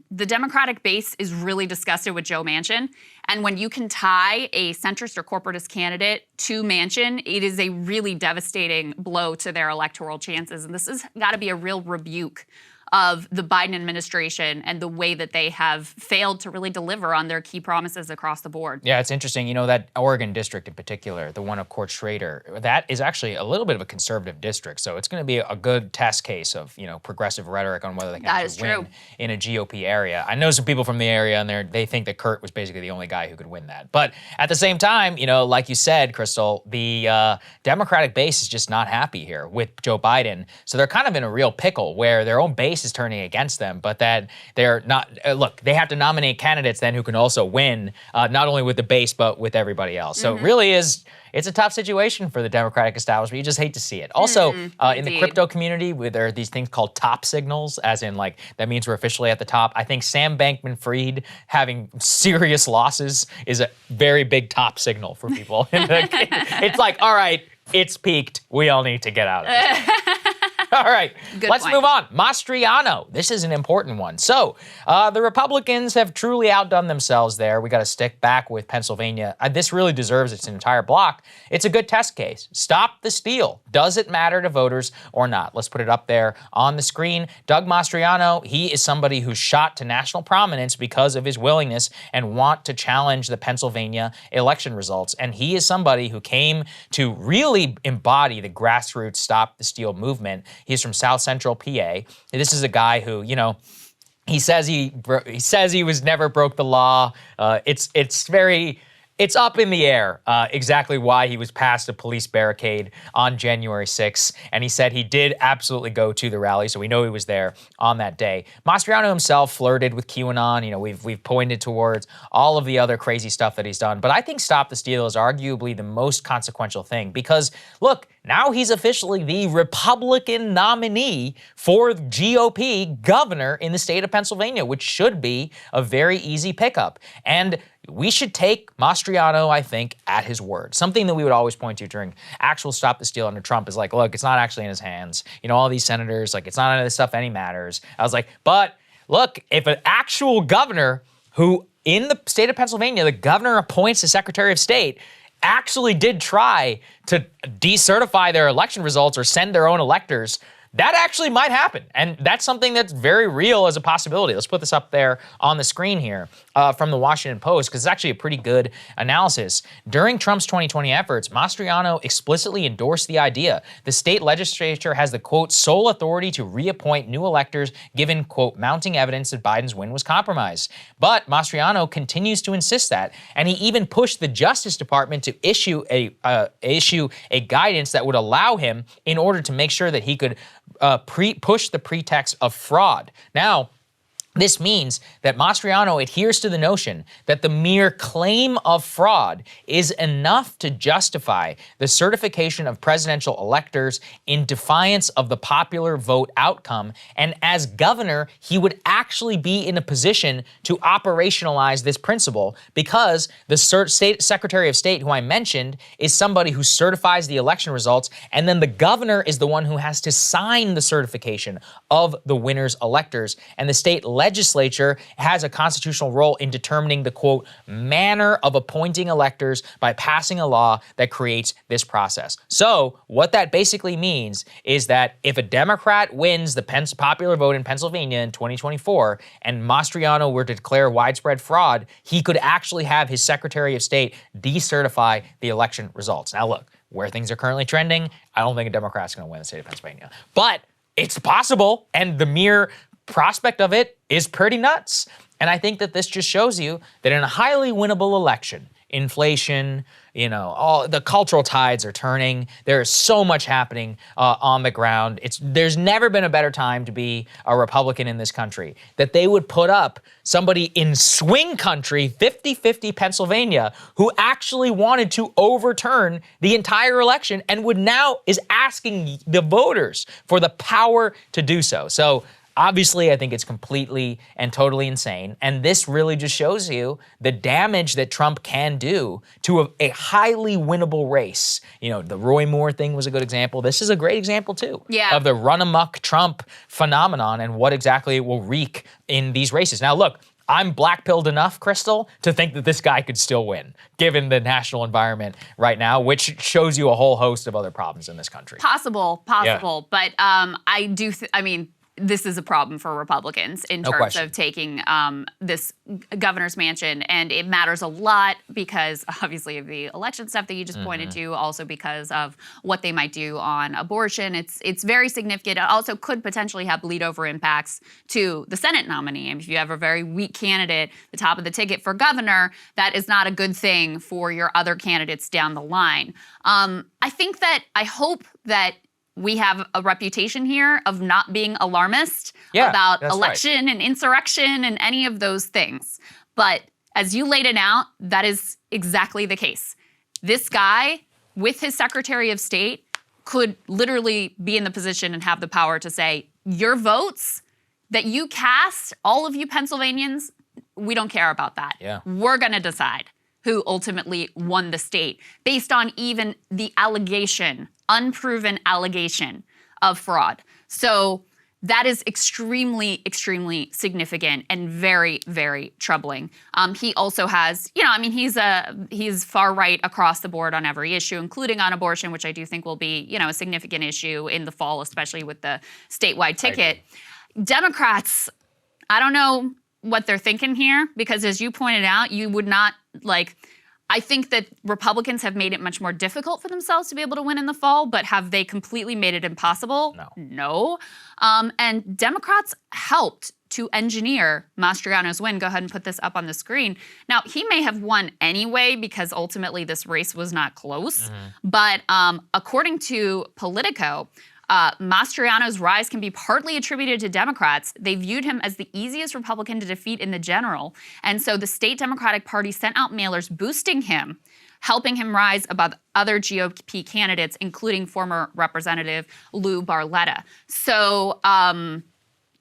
the Democratic base is really disgusted with Joe Manchin. And when you can tie a centrist or corporatist candidate to Manchin, it is a really devastating blow to their electoral chances. And this has got to be a real rebuke of the Biden administration and the way that they have failed to really deliver on their key promises across the board. Yeah, it's interesting. You know, that Oregon district in particular, the one of Court Schrader, that is actually a little bit of a conservative district. So it's going to be a good test case of, progressive rhetoric on whether they can actually win in a GOP area. I know some people from the area and they think that Kurt was basically the only guy who could win that. But at the same time, like you said, Krystal, the Democratic base is just not happy here with Joe Biden. So they're kind of in a real pickle where their own base is turning against them, but that they're not, look, they have to nominate candidates then who can also win, not only with the base, but with everybody else. So it really is, it's a tough situation for the Democratic establishment. You just hate to see it. Also, in the crypto community, where there are these things called top signals, as in that means we're officially at the top. I think Sam Bankman-Fried having serious losses is a very big top signal for people. It's like, all right, it's peaked. We all need to get out of this. All right, let's move on. Mastriano. This is an important one. So the Republicans have truly outdone themselves there. We got to stick back with Pennsylvania. This really deserves its entire block. It's a good test case. Stop the steal. Does it matter to voters or not? Let's put it up there on the screen. Doug Mastriano, he is somebody who's shot to national prominence because of his willingness and want to challenge the Pennsylvania election results. And he is somebody who came to really embody the grassroots Stop the Steal movement. He's from South Central PA. This is a guy who, he says he was never broke the law. It's up in the air exactly why he was past a police barricade on January 6th. And he said he did absolutely go to the rally, so we know he was there on that day. Mastriano himself flirted with QAnon. We've pointed towards all of the other crazy stuff that he's done. But I think Stop the Steal is arguably the most consequential thing because, look, now he's officially the Republican nominee for GOP governor in the state of Pennsylvania, which should be a very easy pickup. And we should take Mastriano, I think, at his word. Something that we would always point to during actual Stop the Steal under Trump is look, it's not actually in his hands. All these senators, it's not any of this stuff any matters. I was like, but look, if an actual governor who in the state of Pennsylvania, the governor appoints the Secretary of State, actually did try to decertify their election results or send their own electors, that actually might happen. And that's something that's very real as a possibility. Let's put this up there on the screen here from the Washington Post, because it's actually a pretty good analysis. During Trump's 2020 efforts, Mastriano explicitly endorsed the idea the state legislature has the, quote, sole authority to reappoint new electors given, quote, mounting evidence that Biden's win was compromised. But Mastriano continues to insist that, and he even pushed the Justice Department to issue a guidance that would allow him in order to make sure that he could push the pretext of fraud. Now, this means that Mastriano adheres to the notion that the mere claim of fraud is enough to justify the certification of presidential electors in defiance of the popular vote outcome. And as governor, he would actually be in a position to operationalize this principle because the state Secretary of State, who I mentioned, is somebody who certifies the election results, and then the governor is the one who has to sign the certification of the winner's electors, and the state legislature has a constitutional role in determining the, quote, manner of appointing electors by passing a law that creates this process. So what that basically means is that if a Democrat wins the popular vote in Pennsylvania in 2024 and Mastriano were to declare widespread fraud, he could actually have his Secretary of State decertify the election results. Now look, where things are currently trending, I don't think a Democrat's going to win the state of Pennsylvania. But it's possible, and the mere prospect of it is pretty nuts. And I think that this just shows you that in a highly winnable election, inflation, all the cultural tides are turning. There is so much happening on the ground. There's never been a better time to be a Republican in this country. That they would put up somebody in swing country, 50-50 Pennsylvania, who actually wanted to overturn the entire election and is asking the voters for the power to do so. So Obviously, I think it's completely and totally insane. And this really just shows you the damage that Trump can do to a highly winnable race. You know, the Roy Moore thing was a good example. This is a great example, too, of the run-amok Trump phenomenon and what exactly it will wreak in these races. Now, look, I'm black-pilled enough, Krystal, to think that this guy could still win, given the national environment right now, which shows you a whole host of other problems in this country. Possible. But I mean, this is a problem for Republicans in terms of taking this governor's mansion. And it matters a lot because, obviously, of the election stuff that you just pointed to, also because of what they might do on abortion. It's very significant. It also could potentially have bleed-over impacts to the Senate nominee. And if you have a very weak candidate, the top of the ticket for governor, that is not a good thing for your other candidates down the line. I hope that we have a reputation here of not being alarmist about election and insurrection and any of those things. But as you laid it out, that is exactly the case. This guy, with his Secretary of State, could literally be in the position and have the power to say, your votes that you cast, all of you Pennsylvanians, we don't care about that. Yeah. We're going to decide who ultimately won the state based on even the unproven allegation of fraud. So that is extremely, extremely significant and very, very troubling. He also has, he's far right across the board on every issue, including on abortion, which I do think will be, a significant issue in the fall, especially with the statewide ticket. Democrats, I don't know what they're thinking here, because as you pointed out, you would not I think that Republicans have made it much more difficult for themselves to be able to win in the fall, but have they completely made it impossible? No. And Democrats helped to engineer Mastriano's win. Go ahead and put this up on the screen. Now, he may have won anyway because ultimately this race was not close. But according to Politico, Mastriano's rise can be partly attributed to Democrats. They viewed him as the easiest Republican to defeat in the general. And so the state Democratic Party sent out mailers boosting him, helping him rise above other GOP candidates, including former Representative Lou Barletta. So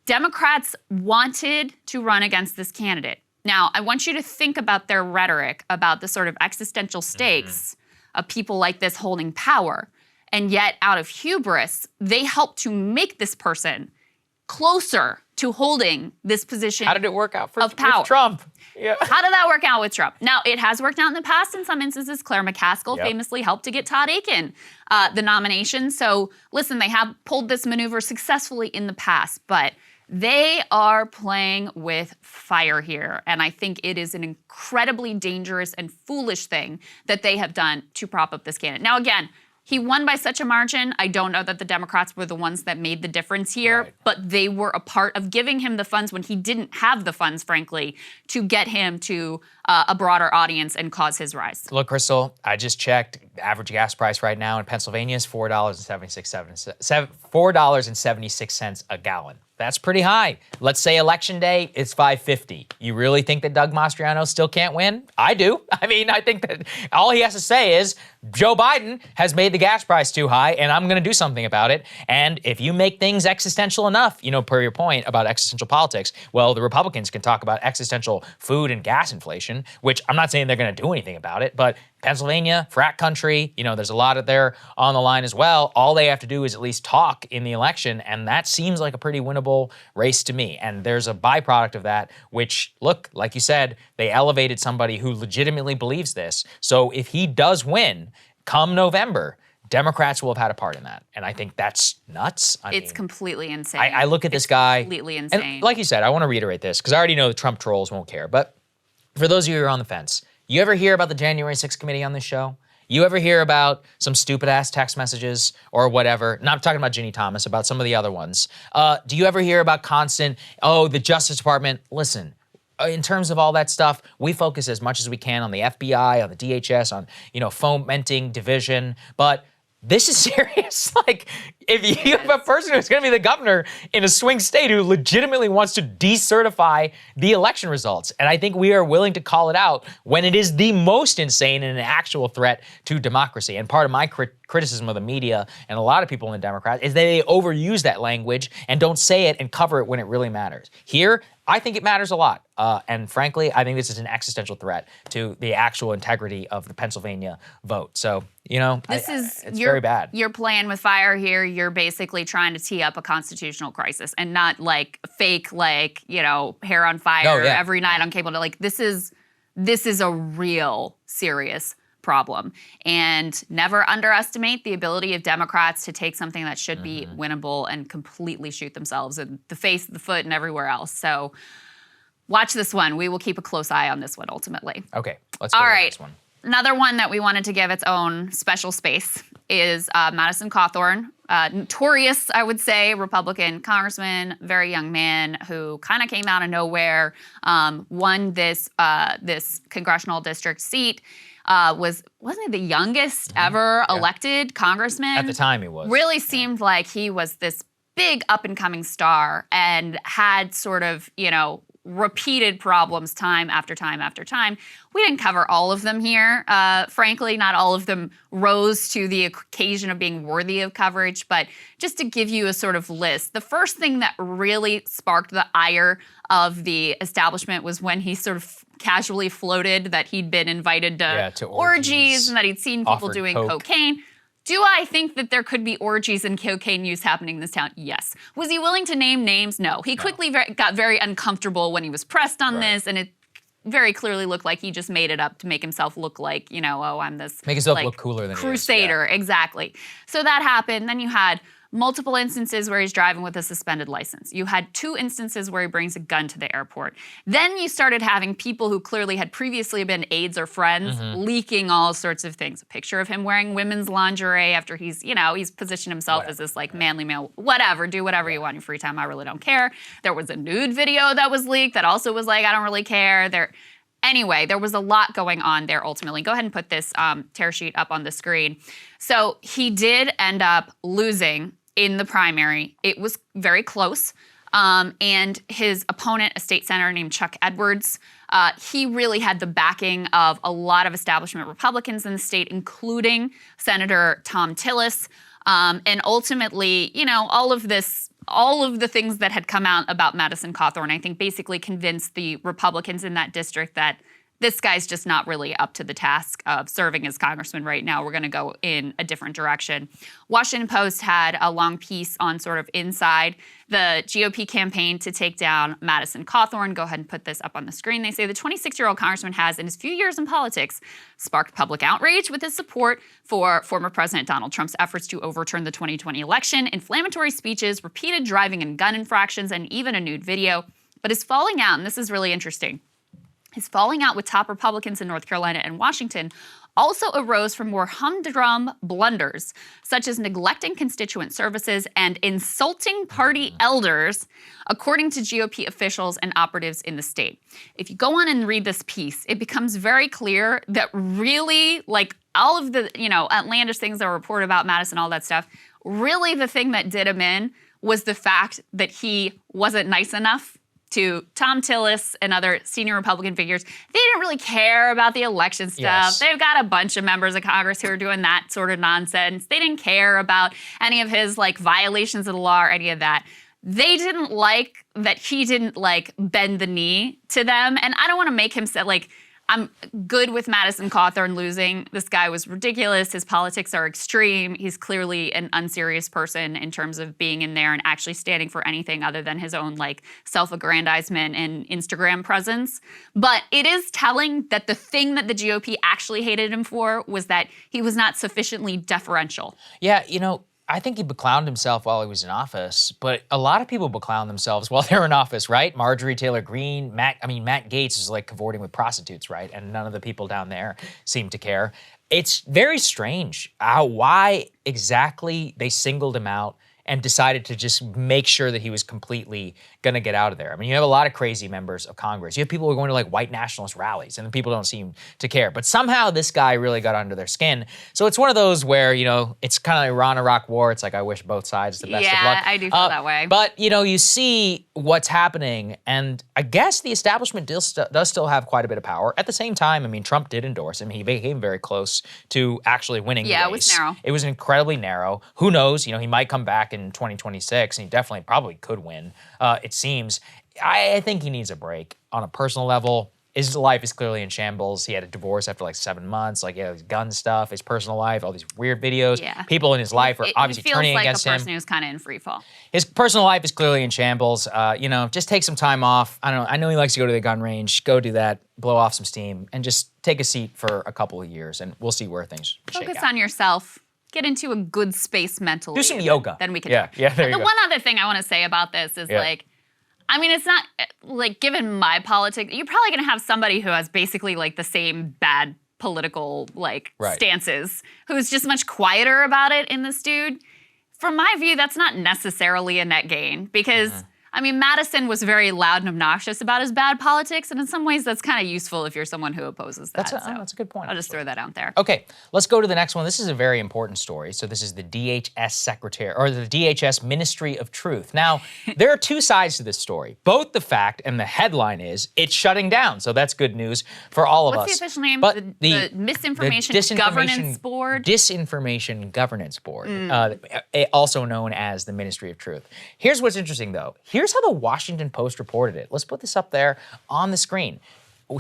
Democrats wanted to run against this candidate. Now, I want you to think about their rhetoric about the sort of existential stakes of people like this holding power. And yet, out of hubris, they helped to make this person closer to holding this position. How did it work out with Trump? Yeah. How did that work out with Trump? Now, it has worked out in the past in some instances. Claire McCaskill famously helped to get Todd Akin the nomination. So, listen, they have pulled this maneuver successfully in the past, but they are playing with fire here. And I think it is an incredibly dangerous and foolish thing that they have done to prop up this candidate. Now, again, he won by such a margin. I don't know that the Democrats were the ones that made the difference here, but they were a part of giving him the funds when he didn't have the funds, frankly, to get him to a broader audience and cause his rise. Look, Krystal, I just checked. The average gas price right now in Pennsylvania is $4.76 a gallon. That's pretty high. Let's say election day, it's $5.50. You really think that Doug Mastriano still can't win? I do. I mean, I think that all he has to say is Joe Biden has made the gas price too high and I'm going to do something about it. And if you make things existential enough, per your point about existential politics, well, the Republicans can talk about existential food and gas inflation, which I'm not saying they're going to do anything about it, but Pennsylvania, frat country, there's a lot of there on the line as well. All they have to do is at least talk in the election, and that seems like a pretty winnable race to me. And there's a byproduct of that, which, look, like you said, they elevated somebody who legitimately believes this. So if he does win, come November, Democrats will have had a part in that. And I think that's nuts. It's completely insane. I look at this guy. Completely insane. And like you said, I want to reiterate this because I already know the Trump trolls won't care. But for those of you who are on the fence, you ever hear about the January 6th committee on this show? You ever hear about some stupid-ass text messages or whatever? Not talking about Ginny Thomas, about some of the other ones. Do you ever hear about constant, the Justice Department? Listen, in terms of all that stuff, we focus as much as we can on the FBI, on the DHS, on, fomenting division. But this is serious. Like, if you have a person who's going to be the governor in a swing state who legitimately wants to decertify the election results, and I think we are willing to call it out when it is the most insane and an actual threat to democracy. And part of my criticism of the media and a lot of people in the Democrats is that they overuse that language and don't say it and cover it when it really matters. Here, I think it matters a lot. And frankly, I think this is an existential threat to the actual integrity of the Pennsylvania vote. So, it's very bad. You're playing with fire here. You're basically trying to tee up a constitutional crisis and not like fake, hair on fire every night on cable. Like, this is a real serious problem. And never underestimate the ability of Democrats to take something that should be winnable and completely shoot themselves in the face, the foot, and everywhere else. So watch this one. We will keep a close eye on this one ultimately. Okay, let's go to the next one. Another one that we wanted to give its own special space is Madison Cawthorn, notorious, I would say, Republican congressman, very young man who kind of came out of nowhere, won this congressional district seat. Wasn't he the youngest ever elected congressman? At the time he was. Really seemed like he was this big up-and-coming star and had sort of, repeated problems time after time after time. We didn't cover all of them here. Frankly, not all of them rose to the occasion of being worthy of coverage, but just to give you a sort of list, the first thing that really sparked the ire of the establishment was when he sort of casually floated that he'd been invited to orgies and that he'd seen people doing cocaine. Do I think that there could be orgies and cocaine use happening in this town? Yes. Was he willing to name names? No. He quickly got very uncomfortable when he was pressed on this, and it very clearly looked like he just made it up to make himself look like, I'm this make himself look cooler than crusader. He is. Exactly. So that happened. Then you had multiple instances where he's driving with a suspended license. You had 2 instances where he brings a gun to the airport. Then you started having people who clearly had previously been aides or friends leaking all sorts of things. A picture of him wearing women's lingerie after he's positioned himself as this manly male. Whatever, do whatever you want in your free time. I really don't care. There was a nude video that was leaked that also was I don't really care. Anyway, there was a lot going on there ultimately. Go ahead and put this tear sheet up on the screen. So he did end up losing in the primary. It was very close. And his opponent, a state senator named Chuck Edwards, he really had the backing of a lot of establishment Republicans in the state, including Senator Thom Tillis. And ultimately, all of the things that had come out about Madison Cawthorn, I think basically convinced the Republicans in that district that this guy's just not really up to the task of serving as congressman right now. We're going to go in a different direction. Washington Post had a long piece on sort of inside the GOP campaign to take down Madison Cawthorn. Go ahead and put this up on the screen. They say the 26-year-old congressman has, in his few years in politics, sparked public outrage with his support for former President Donald Trump's efforts to overturn the 2020 election, inflammatory speeches, repeated driving and gun infractions, and even a nude video. But his falling out, and this is really interesting, his falling out with top Republicans in North Carolina and Washington also arose from more humdrum blunders, such as neglecting constituent services and insulting party elders, according to GOP officials and operatives in the state. If you go on and read this piece, it becomes very clear that really, all of the, outlandish things that were reported about Madison, all that stuff, really the thing that did him in was the fact that he wasn't nice enough to Thom Tillis and other senior Republican figures. They didn't really care about the election stuff. Yes. They've got a bunch of members of Congress who are doing that sort of nonsense. They didn't care about any of his violations of the law or any of that. They didn't like that he didn't bend the knee to them. And I don't want to make him say I'm good with Madison Cawthorn losing. This guy was ridiculous. His politics are extreme. He's clearly an unserious person in terms of being in there and actually standing for anything other than his own self-aggrandizement and Instagram presence. But it is telling that the thing that the GOP actually hated him for was that he was not sufficiently deferential. Yeah, I think he beclowned himself while he was in office, but a lot of people beclown themselves while they're in office, right? Marjorie Taylor Greene, Matt Gaetz is cavorting with prostitutes, right? And none of the people down there seem to care. It's very strange why exactly they singled him out and decided to just make sure that he was completely gonna get out of there. I mean, you have a lot of crazy members of Congress. You have people who are going to like white nationalist rallies and people don't seem to care. But somehow this guy really got under their skin. So it's one of those where, you know, it's kind of like Iran-Iraq war. It's like, I wish both sides the best of luck. Yeah, I do feel that way. But, you know, you see what's happening, and I guess the establishment does still have quite a bit of power. At the same time, I mean, Trump did endorse him. He became very close to actually winning the race. Yeah, it was narrow. It was incredibly narrow. Who knows? You know, he might come back in 2026, and he definitely probably could win, it seems. I think he needs a break on a personal level. His life is clearly in shambles. He had a divorce after like 7 months. Like, his gun stuff, his personal life, all these weird videos. Yeah. People in his life are obviously turning against him. It feels like a person who's kind of in free fall. His personal life is clearly in shambles. You know, just take some time off. I don't know. I know he likes to go to the gun range. Go do that. Blow off some steam and just take a seat for a couple of years, and we'll see where things shake out. Focus on yourself. Get into a good space mentally. Do some yoga. Then we can talk. Yeah, there you the go. one other thing I want to say about this is like, I mean, it's not like, given my politics, you're probably going to have somebody who has basically like the same bad political like stances, who's just much quieter about it in this dude. From my view, that's not necessarily a net gain because I mean, Madison was very loud and obnoxious about his bad politics, and in some ways that's kind of useful if you're someone who opposes that. That's a good point. I'll just throw that out there. Okay, let's go to the next one. This is a very important story. So this is the DHS Secretary, or the DHS Ministry of Truth. Now, there are two sides to this story. Both the fact and the headline is it's shutting down. So that's good news for all of us. What's the official name? But the Misinformation Governance Board? Disinformation Governance Board, also known as the Ministry of Truth. Here's what's interesting, though. Here's how the Washington Post reported it. Let's put this up there on the screen.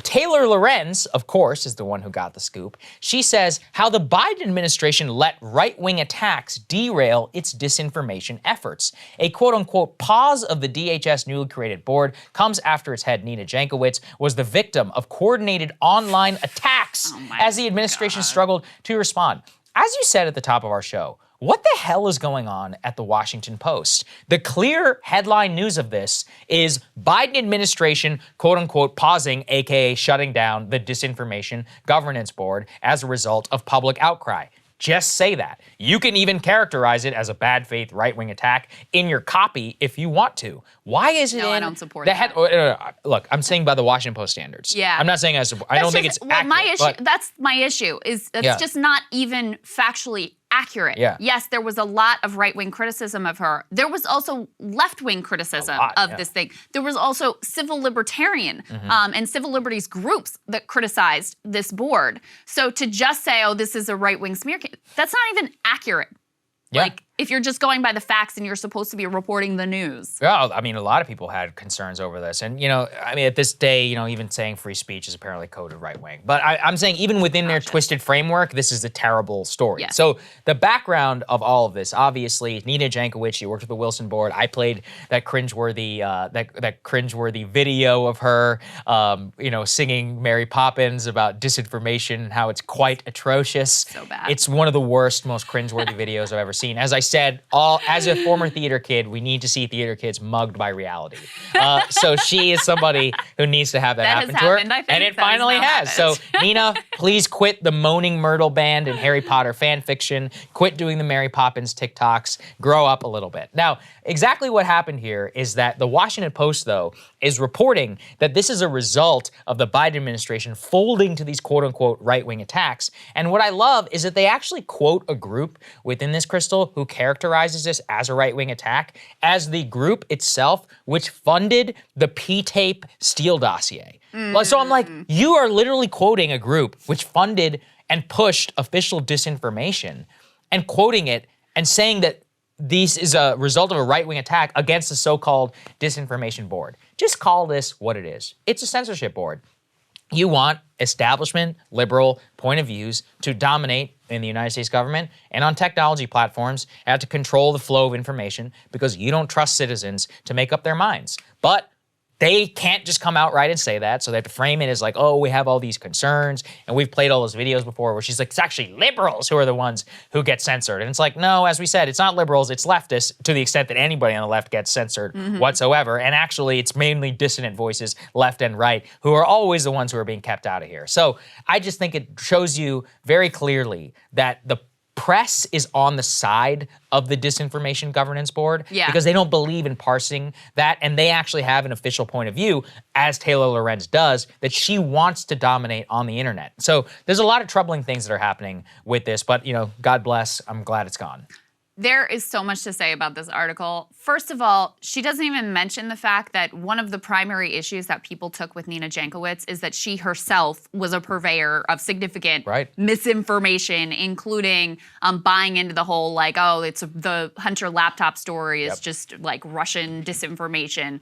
Taylor Lorenz, of course, is the one who got the scoop. She says how the Biden administration let right-wing attacks derail its disinformation efforts. A quote-unquote pause of the DHS newly created board comes after its head, Nina Jankowicz, was the victim of coordinated online attacks as the administration struggled to respond. As you said at the top of our show, what the hell is going on at the Washington Post? The clear headline news of this is Biden administration, quote unquote, pausing, aka shutting down the Disinformation Governance Board as a result of public outcry. Just say that. You can even characterize it as a bad faith right-wing attack in your copy if you want to. Why is it I don't support that. Look, I'm saying by the Washington Post standards. Yeah. I'm not saying I don't think it's accurate. That's my issue, is it's just not even factually accurate. Yeah. Yes, there was a lot of right-wing criticism of her. There was also left-wing criticism of this thing. There was also civil libertarian and civil liberties groups that criticized this board. So to just say, oh, this is a right-wing smear, that's not even accurate. Yeah. Like, if you're just going by the facts and you're supposed to be reporting the news. Well, I mean, a lot of people had concerns over this. And, you know, I mean, at this day, you know, even saying free speech is apparently coded right-wing. But I'm saying even within their twisted framework, this is a terrible story. Yes. So the background of all of this, obviously, Nina Jankowicz, she worked with the Wilson Board. I played that cringeworthy, that cringeworthy video of her, you know, singing Mary Poppins about disinformation and how it's quite atrocious. So bad. It's one of the worst, most cringeworthy videos I've ever seen. As I said, as a former theater kid, we need to see theater kids mugged by reality. So she is somebody who needs to have that happen to her. And it finally has. So Nina, please quit the Moaning Myrtle Band and Harry Potter fan fiction. Quit doing the Mary Poppins TikToks. Grow up a little bit. Now, exactly what happened here is that the Washington Post, though, is reporting that this is a result of the Biden administration folding to these quote-unquote right-wing attacks. And what I love is that they actually quote a group within this, Krystal, who characterizes this as a right-wing attack as the group itself which funded the P-tape Steele dossier. So I'm like, you are literally quoting a group which funded and pushed official disinformation and quoting it and saying that this is a result of a right-wing attack against the so-called disinformation board. Just call this what it is. It's a censorship board. You want establishment, liberal point of views to dominate in the United States government and on technology platforms and to control the flow of information because you don't trust citizens to make up their minds. But they can't just come out right and say that, so they have to frame it as like, oh, we have all these concerns, and we've played all those videos before where she's like, it's actually liberals who are the ones who get censored. And it's like, no, as we said, it's not liberals, it's leftists, to the extent that anybody on the left gets censored whatsoever. And actually, it's mainly dissident voices, left and right, who are always the ones who are being kept out of here. So I just think it shows you very clearly that the press is on the side of the Disinformation Governance Board because they don't believe in parsing that, and they actually have an official point of view, as Taylor Lorenz does, that she wants to dominate on the internet. So there's a lot of troubling things that are happening with this, but God bless, I'm glad it's gone. There is so much to say about this article. First of all, she doesn't even mention the fact that one of the primary issues that people took with Nina Jankowicz is that she herself was a purveyor of significant misinformation, including buying into the whole it's the Hunter laptop story is just like Russian disinformation.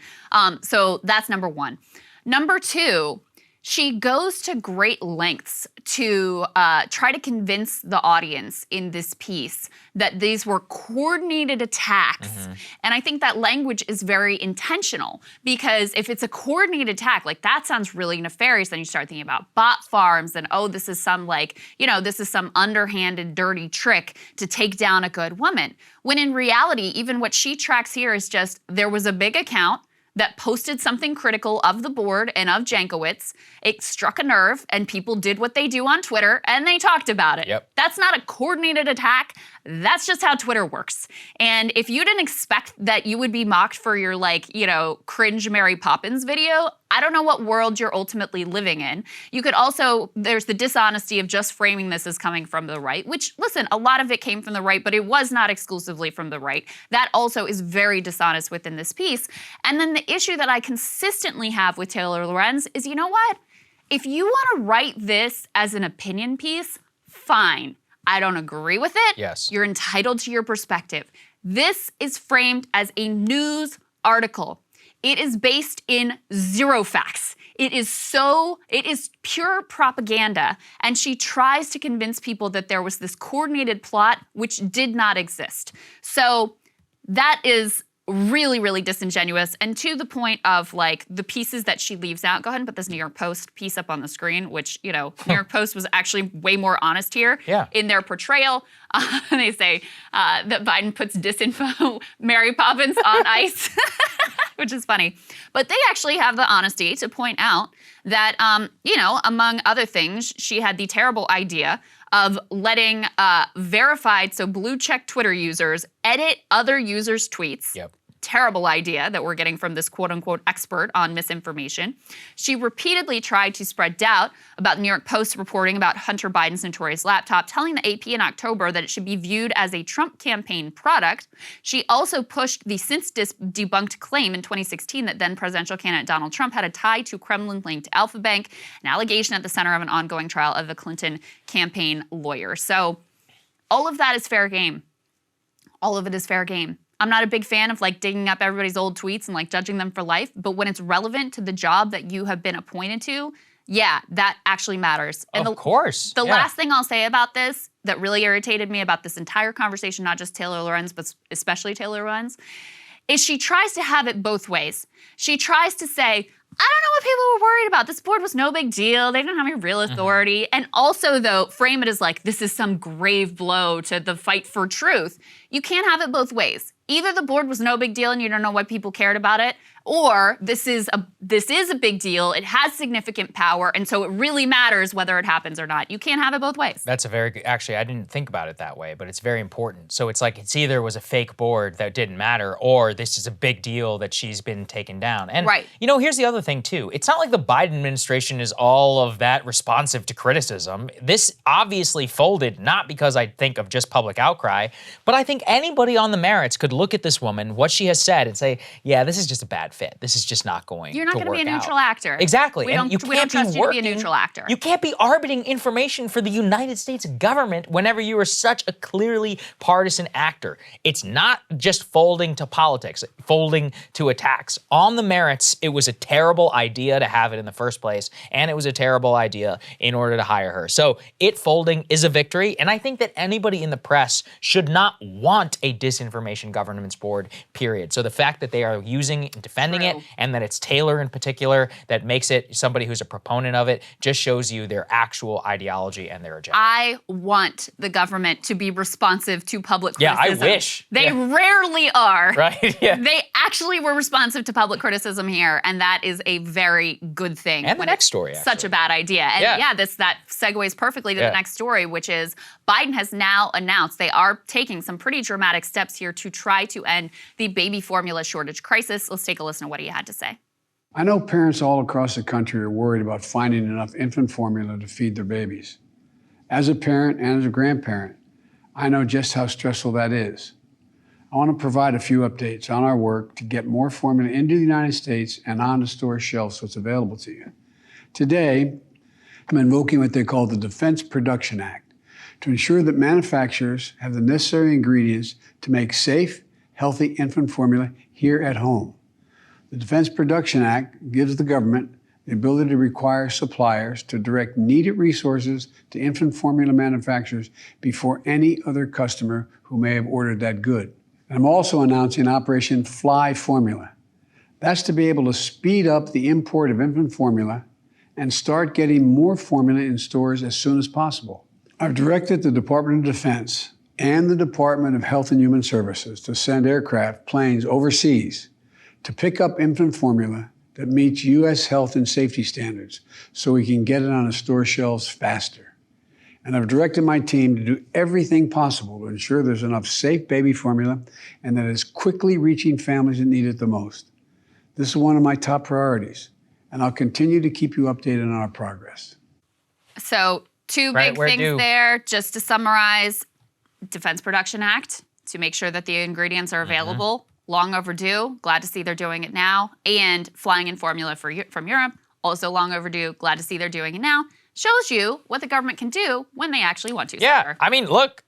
So that's number one. Number two, she goes to great lengths to try to convince the audience in this piece that these were coordinated attacks. And I think that language is very intentional, because if it's a coordinated attack, that sounds really nefarious. Then you start thinking about bot farms and, this is some this is some underhanded, dirty trick to take down a good woman. When in reality, even what she tracks here is just there was a big account that posted something critical of the board and of Jankowicz. It struck a nerve, and people did what they do on Twitter, and they talked about it. That's not a coordinated attack. That's just how Twitter works. And if you didn't expect that you would be mocked for your, cringe Mary Poppins video, I don't know what world you're ultimately living in. You could also, there's the dishonesty of just framing this as coming from the right, which, listen, a lot of it came from the right, but it was not exclusively from the right. That also is very dishonest within this piece. And then the issue that I consistently have with Taylor Lorenz is, you know what? If you want to write this as an opinion piece, fine. I don't agree with it. Yes. You're entitled to your perspective. This is framed as a news article. It is based in zero facts. It is pure propaganda. And she tries to convince people that there was this coordinated plot which did not exist. So that is really, really disingenuous. And to the point of the pieces that she leaves out, go ahead and put this New York Post piece up on the screen, which, New York Post was actually way more honest here in their portrayal. They say that Biden puts disinfo Mary Poppins on ice, which is funny. But they actually have the honesty to point out that, among other things, she had the terrible idea of letting verified, so blue check Twitter users edit other users' tweets. Terrible idea that we're getting from this quote-unquote expert on misinformation. She repeatedly tried to spread doubt about the New York Post reporting about Hunter Biden's notorious laptop, telling the AP in October that it should be viewed as a Trump campaign product. She also pushed the since-debunked claim in 2016 that then presidential candidate Donald Trump had a tie to Kremlin-linked Alpha Bank, an allegation at the center of an ongoing trial of the Clinton campaign lawyer. So all of that is fair game. All of it is fair game. I'm not a big fan of digging up everybody's old tweets and judging them for life, but when it's relevant to the job that you have been appointed to, that actually matters. And of course. The last thing I'll say about this that really irritated me about this entire conversation, not just Taylor Lorenz, but especially Taylor Lorenz, is she tries to have it both ways. She tries to say, I don't know what people were worried about. This board was no big deal. They didn't have any real authority. And also, though, frame it as this is some grave blow to the fight for truth. You can't have it both ways. Either the board was no big deal and you don't know why people cared about it, or this is a big deal, it has significant power, and so it really matters whether it happens or not. You can't have it both ways. That's a very good, actually, I didn't think about it that way, but it's very important. So it's it's either was a fake board that didn't matter, or this is a big deal that she's been taken down. And here's the other thing too. It's not like the Biden administration is all of that responsive to criticism. This obviously folded, not because I think of just public outcry, but I think anybody on the merits could look at this woman, what she has said, and say, yeah, this is just a bad fit. This is just not going to work out. You're not going to be a neutral actor. Exactly. We don't trust you to be a neutral actor. You can't be arbitrating information for the United States government whenever you are such a clearly partisan actor. It's not just folding to politics, folding to attacks. On the merits, it was a terrible idea to have it in the first place, and it was a terrible idea in order to hire her. So it folding is a victory, and I think that anybody in the press should not want a disinformation governance board, period. So the fact that they are using and defending it, and that it's Taylor in particular that makes it somebody who's a proponent of it, just shows you their actual ideology and their agenda. I want the government to be responsive to public criticism. Yeah, I wish. They rarely are. Right? Yeah. They actually were responsive to public criticism here, and that is a very good thing. And the next story, actually. Such a bad idea. And that segues perfectly to the next story, which is Biden has now announced they are taking some pretty dramatic steps here to try to end the baby formula shortage crisis. Let's take a listen to what he had to say. I know parents all across the country are worried about finding enough infant formula to feed their babies. As a parent and as a grandparent, I know just how stressful that is. I want to provide a few updates on our work to get more formula into the United States and on the store shelves so it's available to you. Today, I'm invoking what they call the Defense Production Act to ensure that manufacturers have the necessary ingredients to make safe, healthy infant formula here at home. The Defense Production Act gives the government the ability to require suppliers to direct needed resources to infant formula manufacturers before any other customer who may have ordered that good. And I'm also announcing Operation Fly Formula. That's to be able to speed up the import of infant formula and start getting more formula in stores as soon as possible. I've directed the Department of Defense and the Department of Health and Human Services to send aircraft, planes overseas to pick up infant formula that meets U.S. health and safety standards so we can get it on the store shelves faster. And I've directed my team to do everything possible to ensure there's enough safe baby formula and that it's quickly reaching families that need it the most. This is one of my top priorities, and I'll continue to keep you updated on our progress. So two big things there, just to summarize. Defense Production Act, to make sure that the ingredients are available. Long overdue. Glad to see they're doing it now. And flying in formula from Europe. Also long overdue. Glad to see they're doing it now. Shows you what the government can do when they actually want to. Yeah, I mean, look,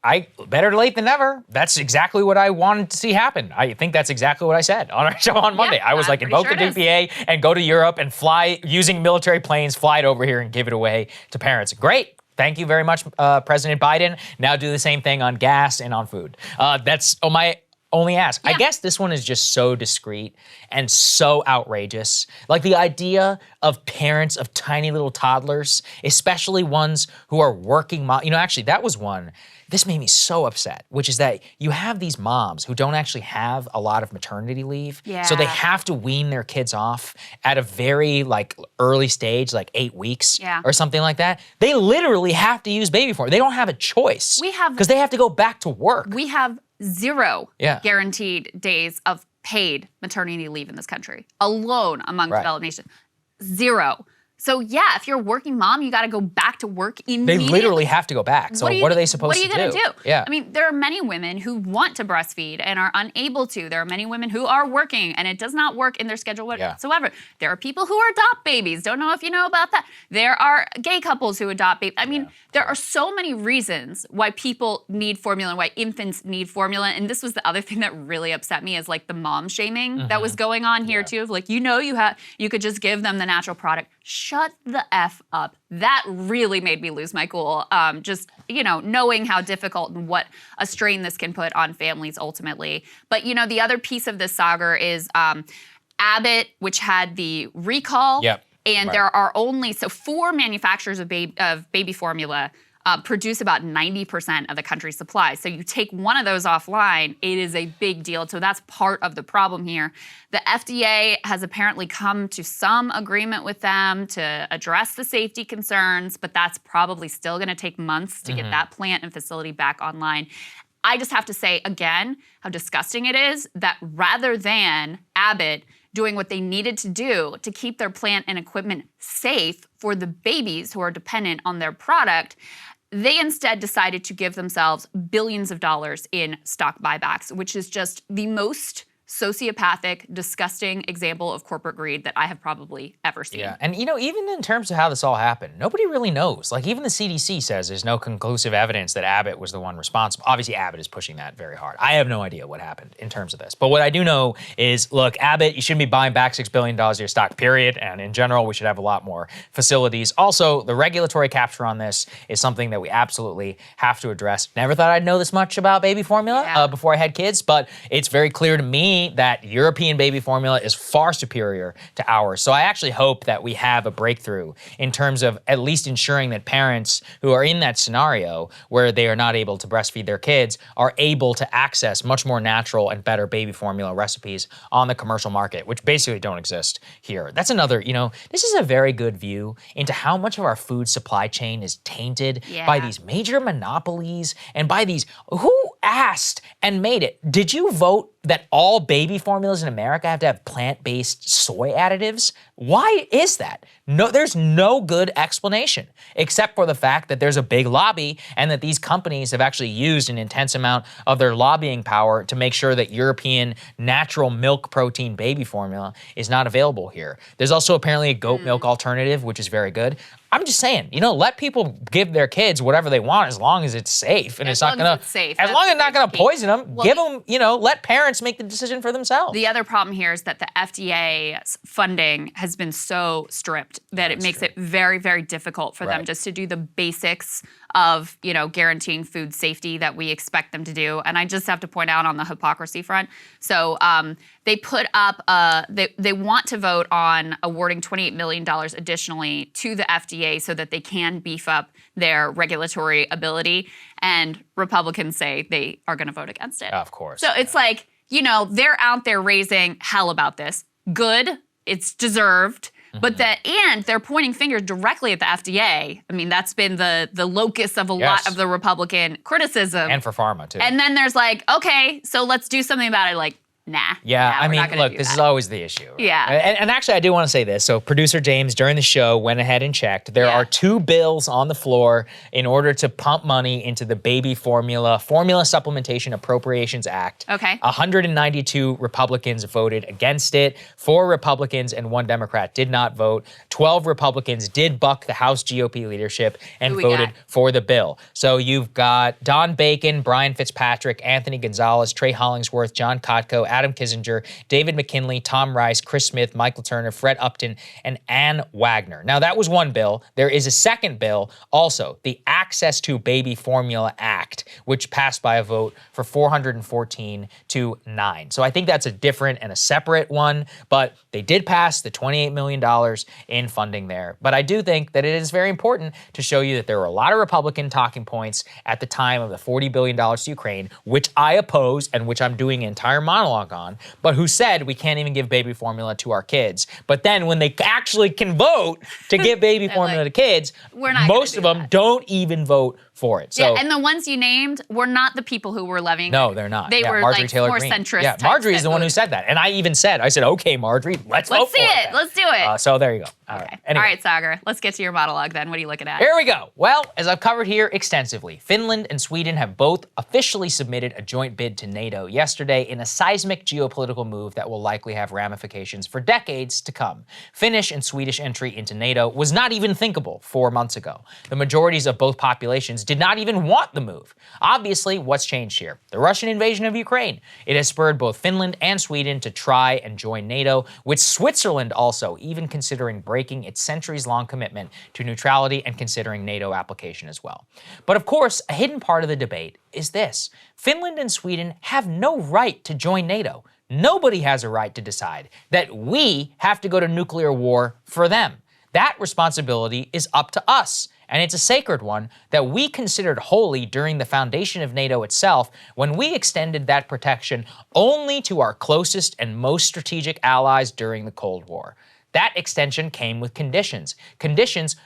better late than never. That's exactly what I wanted to see happen. I think that's exactly what I said on our show on Monday. I was like, invoke the DPA and go to Europe and fly, using military planes, fly it over here and give it away to parents. Great. Thank you very much, President Biden. Now do the same thing on gas and on food. That's my only ask. I guess this one is just so discreet and so outrageous. Like the idea of parents of tiny little toddlers, especially ones who are working moms. Actually, that was one. This made me so upset, which is that you have these moms who don't actually have a lot of maternity leave. Yeah. So they have to wean their kids off at a very early stage, like 8 weeks or something like that. They literally have to use baby formula. They don't have a choice. Because they have to go back to work. We have zero guaranteed days of paid maternity leave in this country, alone among developed nations. Zero. So if you're a working mom, you got to go back to work immediately. They literally have to go back. So what are they supposed to do? What are you going to do? Yeah. I mean, there are many women who want to breastfeed and are unable to. There are many women who are working and it does not work in their schedule whatsoever. There are people who adopt babies. Don't know if you know about that. There are gay couples who adopt babies. I mean, there are so many reasons why people need formula and why infants need formula. And this was the other thing that really upset me is the mom shaming that was going on here too. Of you could just give them the natural product. Shut the F up. That really made me lose my cool. Knowing how difficult and what a strain this can put on families ultimately. But, the other piece of this, Saagar, is Abbott, which had the recall. Yep. And there are only 4 manufacturers of baby formula produce about 90% of the country's supply. So you take one of those offline, it is a big deal. So that's part of the problem here. The FDA has apparently come to some agreement with them to address the safety concerns, but that's probably still going to take months to get that plant and facility back online. I just have to say again how disgusting it is that rather than Abbott doing what they needed to do to keep their plant and equipment safe for the babies who are dependent on their product, they instead decided to give themselves billions of dollars in stock buybacks, which is just the most sociopathic, disgusting example of corporate greed that I have probably ever seen. Yeah, and even in terms of how this all happened, nobody really knows. Even the CDC says there's no conclusive evidence that Abbott was the one responsible. Obviously, Abbott is pushing that very hard. I have no idea what happened in terms of this. But what I do know is, look, Abbott, you shouldn't be buying back $6 billion of your stock, period. And in general, we should have a lot more facilities. Also, the regulatory capture on this is something that we absolutely have to address. Never thought I'd know this much about baby formula before I had kids, but it's very clear to me me that European baby formula is far superior to ours. So I actually hope that we have a breakthrough in terms of at least ensuring that parents who are in that scenario where they are not able to breastfeed their kids are able to access much more natural and better baby formula recipes on the commercial market, which basically don't exist here. That's another, this is a very good view into how much of our food supply chain is tainted by these major monopolies and by these, who asked and made it? Did you vote that all baby formulas in America have to have plant-based soy additives? Why is that? No, there's no good explanation, except for the fact that there's a big lobby and that these companies have actually used an intense amount of their lobbying power to make sure that European natural milk protein baby formula is not available here. There's also apparently a goat milk alternative, which is very good. I'm just saying, let people give their kids whatever they want as long as it's safe and it's not gonna, as long as it's not gonna poison them. Well, give them, let parents make the decision for themselves. The other problem here is that the FDA's funding has been so stripped that it makes it very, very difficult for them just to do the basics of, guaranteeing food safety that we expect them to do. And I just have to point out on the hypocrisy front. So they put up, they want to vote on awarding $28 million additionally to the FDA so that they can beef up their regulatory ability. And Republicans say they are going to vote against it. Of course. So it's like, they're out there raising hell about this. Good, it's deserved. But and they're pointing fingers directly at the FDA. I mean, that's been the locus of a lot of the Republican criticism. And for pharma, too. And then there's like, okay, so let's do something about it. Like, nah. Yeah, I mean, look, this is always the issue. Yeah. And actually, I do want to say this. So producer James, during the show, went ahead and checked. There are 2 bills on the floor in order to pump money into the Baby Formula Supplementation Appropriations Act. Okay. 192 Republicans voted against it. 4 Republicans and 1 Democrat did not vote. 12 Republicans did buck the House GOP leadership and voted for the bill. So you've got Don Bacon, Brian Fitzpatrick, Anthony Gonzalez, Trey Hollingsworth, John Kotko, Adam Kinzinger, David McKinley, Tom Rice, Chris Smith, Michael Turner, Fred Upton, and Ann Wagner. Now, that was one bill. There is a second bill also, the Access to Baby Formula Act, which passed by a vote for 414 to 9. So I think that's a different and a separate one, but they did pass the $28 million in funding there. But I do think that it is very important to show you that there were a lot of Republican talking points at the time of the $40 billion to Ukraine, which I oppose and which I'm doing an entire monologue on, but who said we can't even give baby formula to our kids. But then when they actually can vote to give baby formula to kids, most of them don't even vote for it. So, and the ones you named were not the people who were levying. No, they're not. They were Marjorie like Taylor more Greene. centrist. Yeah, Marjorie is the one who said that. And I even said, okay, Marjorie, let's vote for it. Let's do it. So there you go. All right. Anyway. All right, Saagar, let's get to your monologue then. What are you looking at? Here we go. Well, as I've covered here extensively, Finland and Sweden have both officially submitted a joint bid to NATO yesterday in a seismic geopolitical move that will likely have ramifications for decades to come. Finnish and Swedish entry into NATO was not even thinkable 4 months ago. The majorities of both populations did not even want the move. Obviously, what's changed here? The Russian invasion of Ukraine. It has spurred both Finland and Sweden to try and join NATO, with Switzerland also even considering breaking its centuries-long commitment to neutrality and considering NATO application as well. But of course, a hidden part of the debate is this. Finland and Sweden have no right to join NATO. Nobody has a right to decide that we have to go to nuclear war for them. That responsibility is up to us. And it's a sacred one that we considered holy during the foundation of NATO itself when we extended that protection only to our closest and most strategic allies during the Cold War. That extension came with conditions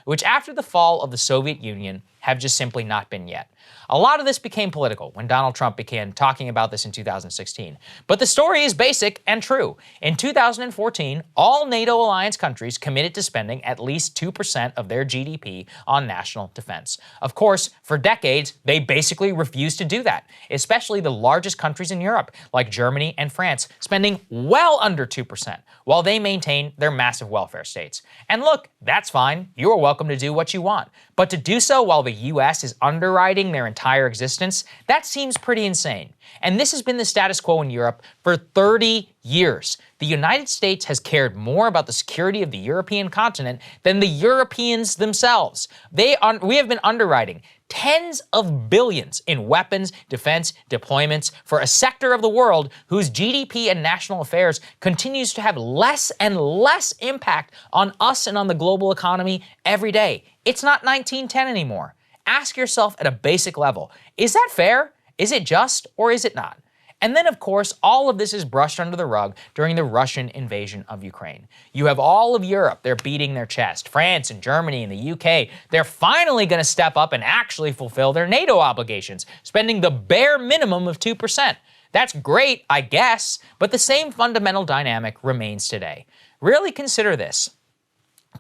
which after the fall of the Soviet Union have just simply not been yet. A lot of this became political when Donald Trump began talking about this in 2016. But the story is basic and true. In 2014, all NATO alliance countries committed to spending at least 2% of their GDP on national defense. Of course, for decades, they basically refused to do that, especially the largest countries in Europe, like Germany and France, spending well under 2%, while they maintain their massive welfare states. And look, that's fine. You are welcome to do what you want. But to do so while the US is underwriting their entire existence, that seems pretty insane. And this has been the status quo in Europe for 30 years, the United States has cared more about the security of the European continent than the Europeans themselves. We have been underwriting tens of billions in weapons, defense, deployments for a sector of the world whose GDP and national affairs continues to have less and less impact on us and on the global economy every day. It's not 1910 anymore. Ask yourself at a basic level, is that fair? Is it just, or is it not? And then, of course, all of this is brushed under the rug during the Russian invasion of Ukraine. You have all of Europe, they're beating their chest. France and Germany and the UK, they're finally going to step up and actually fulfill their NATO obligations, spending the bare minimum of 2%. That's great, I guess, but the same fundamental dynamic remains today. Really consider this.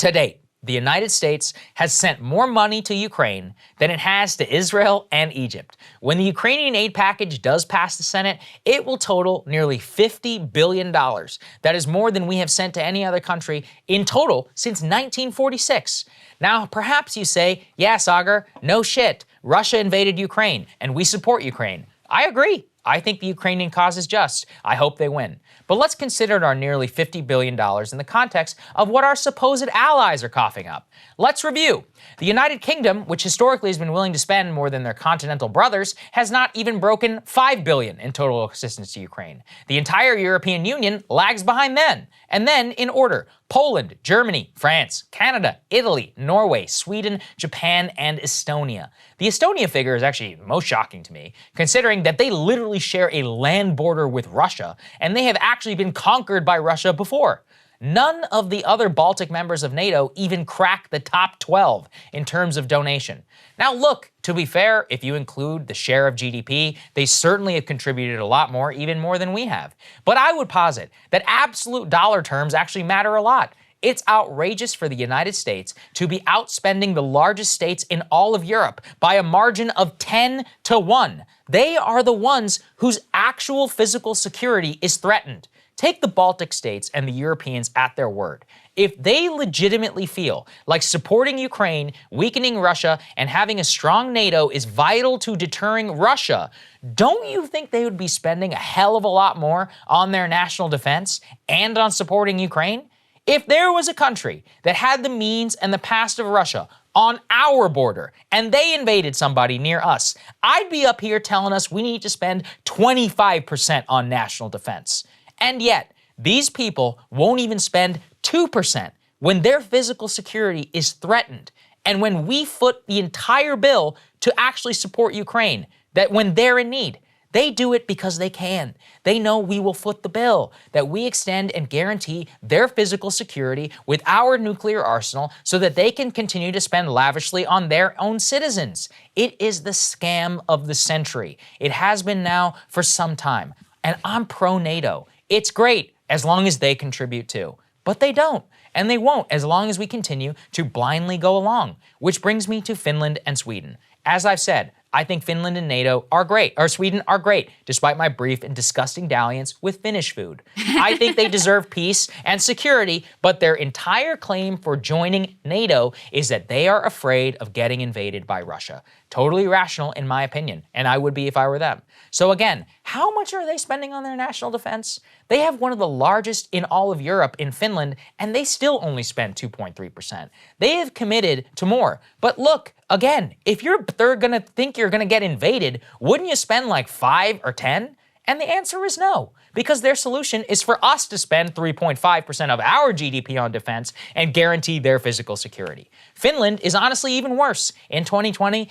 To date, the United States has sent more money to Ukraine than it has to Israel and Egypt. When the Ukrainian aid package does pass the Senate, it will total nearly $50 billion. That is more than we have sent to any other country in total since 1946. Now, perhaps you say, yeah, Saagar, no shit. Russia invaded Ukraine, and we support Ukraine. I agree. I think the Ukrainian cause is just. I hope they win. But let's consider our nearly $50 billion in the context of what our supposed allies are coughing up. Let's review. The United Kingdom, which historically has been willing to spend more than their continental brothers, has not even broken $5 billion in total assistance to Ukraine. The entire European Union lags behind them. And then, in order, Poland, Germany, France, Canada, Italy, Norway, Sweden, Japan, and Estonia. The Estonia figure is actually most shocking to me, considering that they literally share a land border with Russia, and they have actually been conquered by Russia before. None of the other Baltic members of NATO even crack the top 12 in terms of donation. Now look, to be fair, if you include the share of GDP, they certainly have contributed a lot more, even more than we have. But I would posit that absolute dollar terms actually matter a lot. It's outrageous for the United States to be outspending the largest states in all of Europe by a margin of 10-1. They are the ones whose actual physical security is threatened. Take the Baltic states and the Europeans at their word. If they legitimately feel like supporting Ukraine, weakening Russia, and having a strong NATO is vital to deterring Russia, don't you think they would be spending a hell of a lot more on their national defense and on supporting Ukraine? If there was a country that had the means and the past of Russia on our border and they invaded somebody near us, I'd be up here telling us we need to spend 25% on national defense. And yet, these people won't even spend 2% when their physical security is threatened, and when we foot the entire bill to actually support Ukraine, that when they're in need. They do it because they can. They know we will foot the bill, that we extend and guarantee their physical security with our nuclear arsenal so that they can continue to spend lavishly on their own citizens. It is the scam of the century. It has been now for some time. And I'm pro-NATO. It's great as long as they contribute too. But they don't, and they won't as long as we continue to blindly go along. Which brings me to Finland and Sweden. As I've said, I think Finland and NATO are great, or Sweden are great, despite my brief and disgusting dalliance with Finnish food. I think they deserve peace and security, but their entire claim for joining NATO is that they are afraid of getting invaded by Russia. Totally rational in my opinion, and I would be if I were them. So again, how much are they spending on their national defense? They have one of the largest in all of Europe in Finland, and they still only spend 2.3%. They have committed to more. But look, again, if they're gonna think you're gonna get invaded, wouldn't you spend like 5 or 10? And the answer is no, because their solution is for us to spend 3.5% of our GDP on defense and guarantee their physical security. Finland is honestly even worse. In 2020,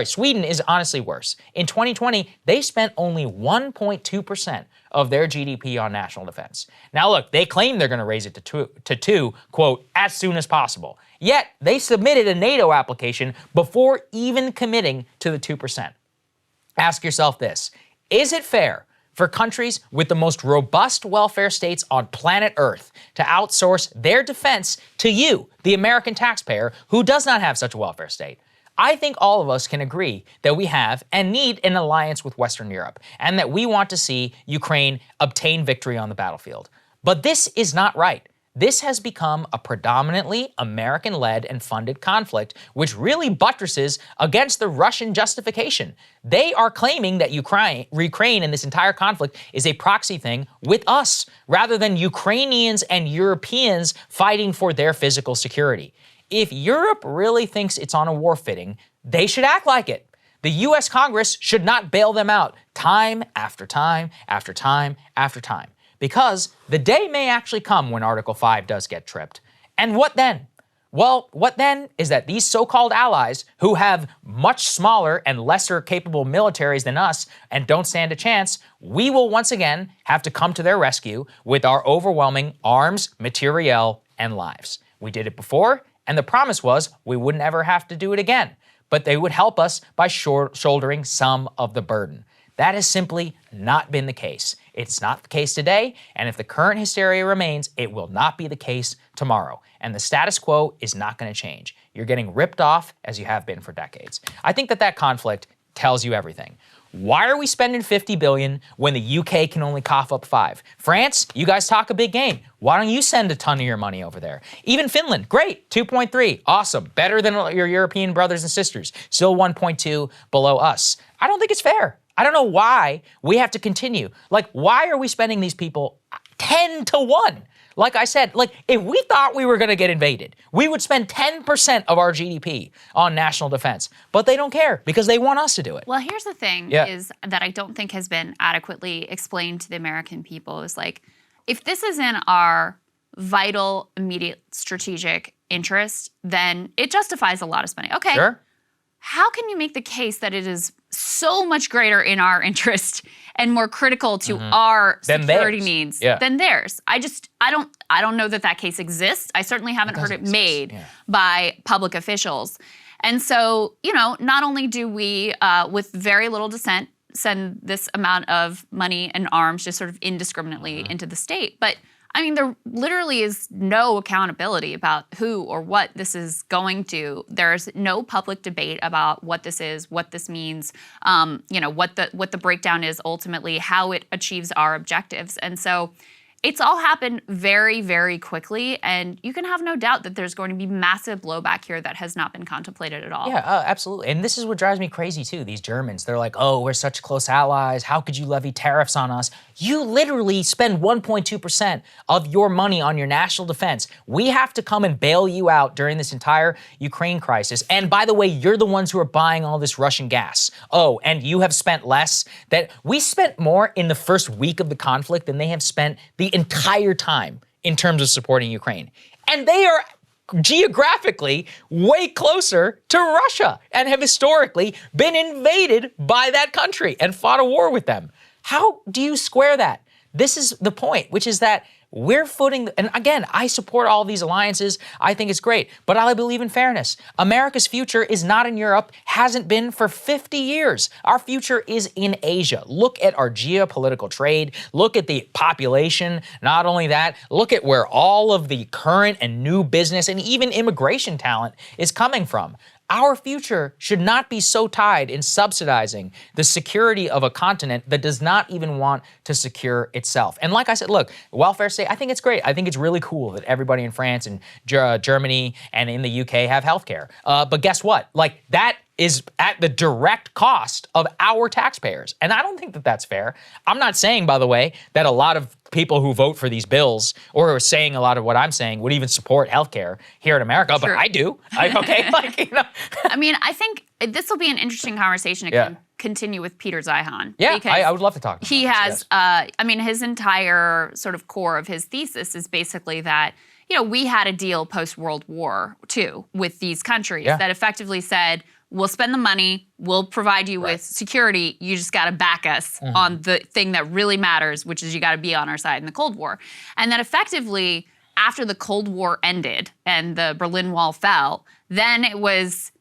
Sweden is honestly worse. In 2020, they spent only 1.2% of their GDP on national defense. Now look, they claim they're gonna raise it to 2, quote, as soon as possible. Yet, they submitted a NATO application before even committing to the 2%. Ask yourself this. Is it fair for countries with the most robust welfare states on planet Earth to outsource their defense to you, the American taxpayer, who does not have such a welfare state? I think all of us can agree that we have and need an alliance with Western Europe, and that we want to see Ukraine obtain victory on the battlefield. But this is not right. this has become a predominantly American-led and funded conflict, which really buttresses against the Russian justification. They are claiming that Ukraine in this entire conflict is a proxy thing with us, rather than Ukrainians and Europeans fighting for their physical security. If Europe really thinks it's on a war footing, they should act like it. The U.S. Congress should not bail them out time after time after time after time, because the day may actually come when Article 5 does get tripped. And what then? Well, what then is that these so-called allies, who have much smaller and lesser capable militaries than us and don't stand a chance, we will once again have to come to their rescue with our overwhelming arms, materiel, and lives. We did it before, and the promise was we wouldn't ever have to do it again. But they would help us by shouldering some of the burden. That has simply not been the case. It's not the case today, and if the current hysteria remains, it will not be the case tomorrow. And the status quo is not going to change. You're getting ripped off as you have been for decades. I think that conflict tells you everything. Why are we spending $50 billion when the UK can only cough up $5 billion? France, you guys talk a big game. Why don't you send a ton of your money over there? Even Finland, great, 2.3, awesome, better than your European brothers and sisters, still 1.2 below us. I don't think it's fair. I don't know why we have to continue. Like, why are we spending these people 10 to 1? Like I said, like, if we thought we were going to get invaded, we would spend 10% of our GDP on national defense. But they don't care because they want us to do it. Well, here's the thing is that I don't think has been adequately explained to the American people is like, if this is in our vital, immediate strategic interest, then it justifies a lot of spending. Okay. Sure. How can you make the case that it is so much greater in our interest and more critical to our security needs than theirs? I don't know that case exists. I certainly haven't heard it made by public officials. And so, not only do we, with very little dissent, send this amount of money and arms just sort of indiscriminately into the state, but I mean, there literally is no accountability about who or what this is going to. There's no public debate about what this is, what this means, what the breakdown is ultimately, how it achieves our objectives. And so it's all happened very, very quickly, and you can have no doubt that there's going to be massive blowback here that has not been contemplated at all. Yeah, absolutely. And this is what drives me crazy too, these Germans. They're like, oh, we're such close allies. How could you levy tariffs on us? You literally spend 1.2% of your money on your national defense. We have to come and bail you out during this entire Ukraine crisis. And by the way, you're the ones who are buying all this Russian gas. Oh, and you have spent less. That we spent more in the first week of the conflict than they have spent the entire time in terms of supporting Ukraine. And they are geographically way closer to Russia and have historically been invaded by that country and fought a war with them. How do you square that? This is the point, which is that we're footing, and again, I support all these alliances. I think it's great, but I believe in fairness. America's future is not in Europe, hasn't been for 50 years. Our future is in Asia. Look at our geopolitical trade. Look at the population. Not only that, look at where all of the current and new business and even immigration talent is coming from. Our future should not be so tied in subsidizing the security of a continent that does not even want to secure itself. And like I said, look, welfare state, I think it's great. I think it's really cool that everybody in France and Germany and in the UK have healthcare. But guess what? Like, that is at the direct cost of our taxpayers. And I don't think that that's fair. I'm not saying, by the way, that a lot of people who vote for these bills or are saying a lot of what I'm saying would even support healthcare here in America, but I do. I mean, I think this will be an interesting conversation to continue with Peter Zeihan. Yeah, I would love to talk to him. He has, his entire sort of core of his thesis is basically that, we had a deal post-World War II with these countries that effectively said, we'll spend the money, we'll provide you with security, you just gotta back us on the thing that really matters, which is you gotta be on our side in the Cold War. And that effectively, after the Cold War ended and the Berlin Wall fell, then it was,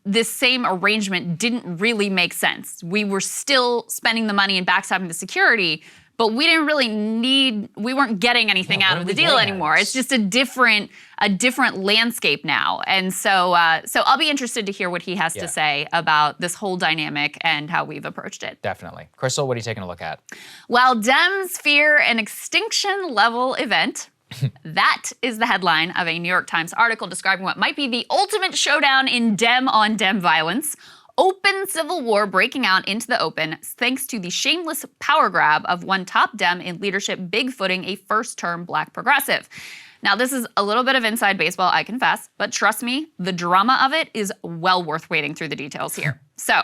this same arrangement didn't really make sense. We were still spending the money and backstopping the security, but we didn't really we weren't getting anything out of the deal anymore. It's just a different landscape now. And so I'll be interested to hear what he has to say about this whole dynamic and how we've approached it. Definitely. Krystal, what are you taking a look at? Well, Dems fear an extinction level event That is the headline of a New York Times article describing what might be the ultimate showdown in Dem-on-Dem violence. Open civil war breaking out into the open thanks to the shameless power grab of one top Dem in leadership bigfooting a first-term black progressive. Now, this is a little bit of inside baseball, I confess, but trust me, the drama of it is well worth wading through the details here. So,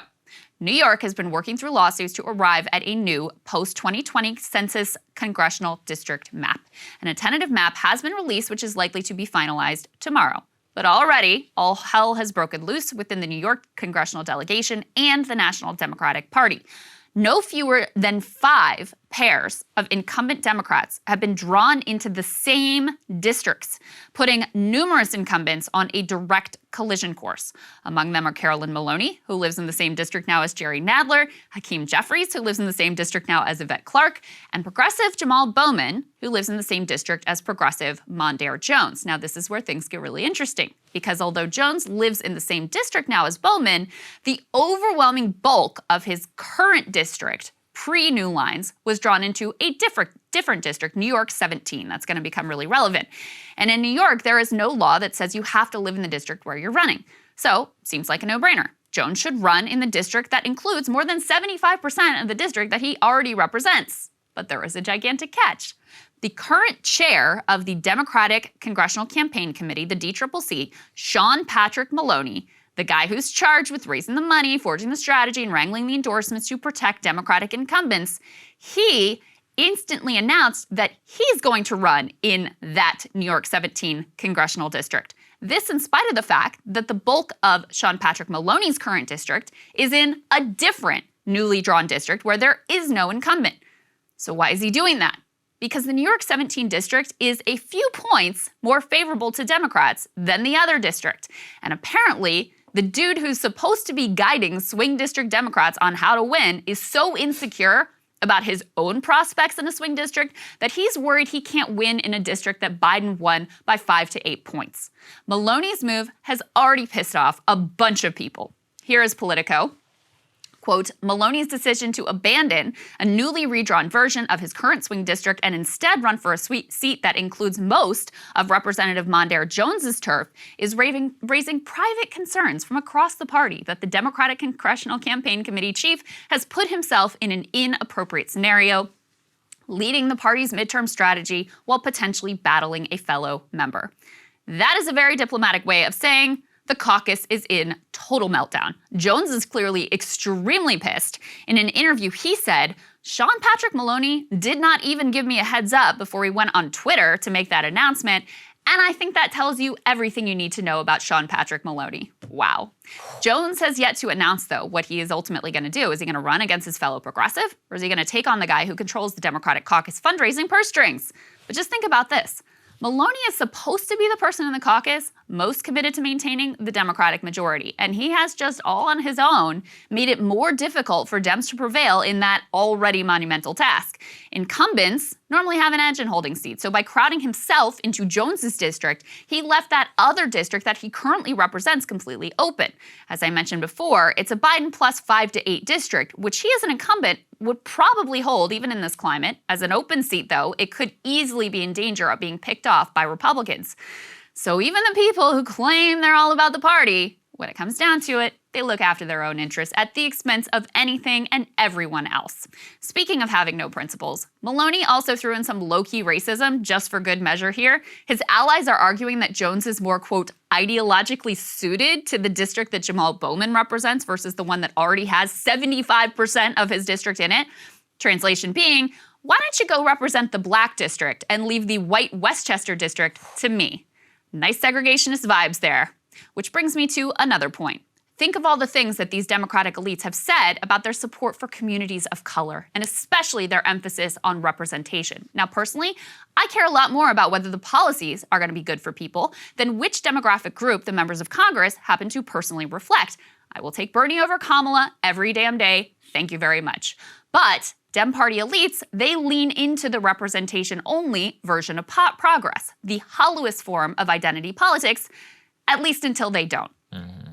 New York has been working through lawsuits to arrive at a new post-2020 census congressional district map. And a tentative map has been released, which is likely to be finalized tomorrow. But already, all hell has broken loose within the New York congressional delegation and the National Democratic Party. No fewer than 5 pairs of incumbent Democrats have been drawn into the same districts, putting numerous incumbents on a direct collision course. Among them are Carolyn Maloney, who lives in the same district now as Jerry Nadler, Hakeem Jeffries, who lives in the same district now as Yvette Clarke, and progressive Jamal Bowman, who lives in the same district as progressive Mondaire Jones. Now, this is where things get really interesting, because although Jones lives in the same district now as Bowman, the overwhelming bulk of his current district pre-New Lines was drawn into a different district, New York 17. That's going to become really relevant. And in New York, there is no law that says you have to live in the district where you're running. So, seems like a no-brainer. Jones should run in the district that includes more than 75% of the district that he already represents. But there is a gigantic catch. The current chair of the Democratic Congressional Campaign Committee, the DCCC, Sean Patrick Maloney, the guy who's charged with raising the money, forging the strategy, and wrangling the endorsements to protect Democratic incumbents, he instantly announced that he's going to run in that New York 17 congressional district. This in spite of the fact that the bulk of Sean Patrick Maloney's current district is in a different newly drawn district where there is no incumbent. So why is he doing that? Because the New York 17 district is a few points more favorable to Democrats than the other district. And apparently, the dude who's supposed to be guiding swing district Democrats on how to win is so insecure about his own prospects in a swing district that he's worried he can't win in a district that Biden won by 5 to 8 points. Maloney's move has already pissed off a bunch of people. Here is Politico. Quote, Maloney's decision to abandon a newly redrawn version of his current swing district and instead run for a seat that includes most of Representative Mondaire Jones's turf is raising private concerns from across the party that the Democratic Congressional Campaign Committee chief has put himself in an inappropriate scenario, leading the party's midterm strategy while potentially battling a fellow member. That is a very diplomatic way of saying the caucus is in total meltdown. Jones is clearly extremely pissed. In an interview, he said, Sean Patrick Maloney did not even give me a heads up before he went on Twitter to make that announcement. And I think that tells you everything you need to know about Sean Patrick Maloney. Wow. Jones has yet to announce, though, what he is ultimately going to do. Is he going to run against his fellow progressive? Or is he going to take on the guy who controls the Democratic caucus fundraising purse strings? But just think about this. Maloney is supposed to be the person in the caucus most committed to maintaining the Democratic majority, and he has just all on his own made it more difficult for Dems to prevail in that already monumental task. Incumbents normally have an edge in holding seats, so by crowding himself into Jones's district, he left that other district that he currently represents completely open. As I mentioned before, it's a Biden plus 5 to 8 district, which he as an incumbent would probably hold even in this climate. As an open seat, though, it could easily be in danger of being picked off by Republicans. So even the people who claim they're all about the party, when it comes down to it, they look after their own interests at the expense of anything and everyone else. Speaking of having no principles, Maloney also threw in some low-key racism just for good measure here. His allies are arguing that Jones is more, quote, ideologically suited to the district that Jamal Bowman represents versus the one that already has 75% of his district in it. Translation being, why don't you go represent the black district and leave the white Westchester district to me? Nice segregationist vibes there. Which brings me to another point. Think of all the things that these Democratic elites have said about their support for communities of color, and especially their emphasis on representation. Now, personally, I care a lot more about whether the policies are going to be good for people than which demographic group the members of Congress happen to personally reflect. I will take Bernie over Kamala every damn day. Thank you very much. But Dem Party elites, they lean into the representation-only version of progress, the hollowest form of identity politics, at least until they don't.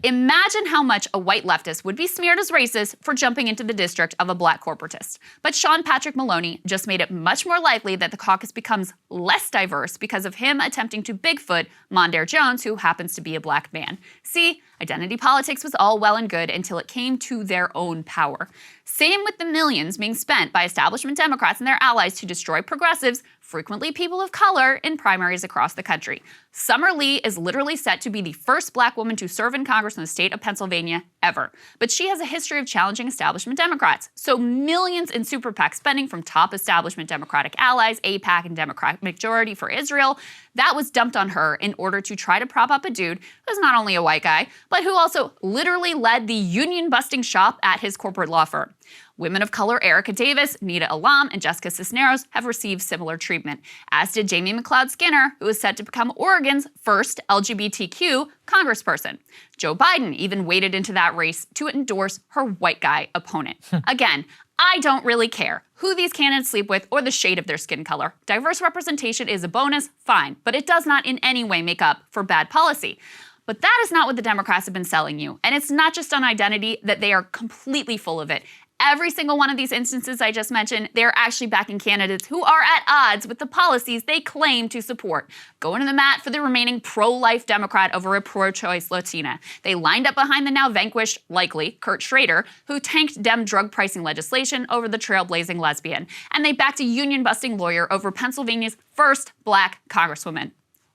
Imagine how much a white leftist would be smeared as racist for jumping into the district of a black corporatist. But Sean Patrick Maloney just made it much more likely that the caucus becomes less diverse because of him attempting to Bigfoot Mondaire Jones, who happens to be a black man. See, identity politics was all well and good until it came to their own power. Same with the millions being spent by establishment Democrats and their allies to destroy progressives, frequently people of color, in primaries across the country. Summer Lee is literally set to be the first black woman to serve in Congress in the state of Pennsylvania ever. But she has a history of challenging establishment Democrats. So millions in super PAC spending from top establishment Democratic allies, AIPAC and Democratic Majority for Israel, that was dumped on her in order to try to prop up a dude who's not only a white guy, but who also literally led the union-busting shop at his corporate law firm. Women of color Erica Davis, Nita Alam, and Jessica Cisneros have received similar treatment, as did Jamie McLeod Skinner, who is set to become Oregon's first LGBTQ congressperson. Joe Biden even waded into that race to endorse her white guy opponent. Again, I don't really care who these candidates sleep with or the shade of their skin color. Diverse representation is a bonus, fine, but it does not in any way make up for bad policy. But that is not what the Democrats have been selling you. And it's not just on identity that they are completely full of it. Every single one of these instances I just mentioned, they're actually backing candidates who are at odds with the policies they claim to support. Going to the mat for the remaining pro-life Democrat over a pro-choice Latina. They lined up behind the now vanquished, likely, Kurt Schrader, who tanked Dem drug pricing legislation over the trailblazing lesbian. And they backed a union-busting lawyer over Pennsylvania's first black congresswoman.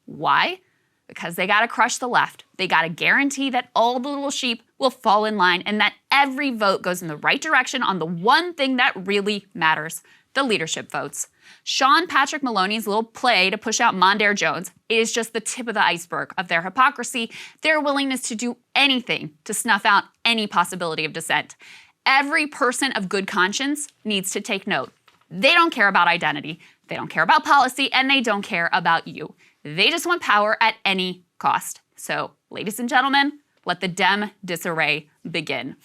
Why? Because they gotta crush the left. They gotta guarantee that all the little sheep will fall in line and that every vote goes in the right direction on the one thing that really matters, the leadership votes. Sean Patrick Maloney's little play to push out Mondaire Jones is just the tip of the iceberg of their hypocrisy, their willingness to do anything to snuff out any possibility of dissent. Every person of good conscience needs to take note. They don't care about identity, they don't care about policy, and they don't care about you. They just want power at any cost. So, ladies and gentlemen, let the Dem disarray begin.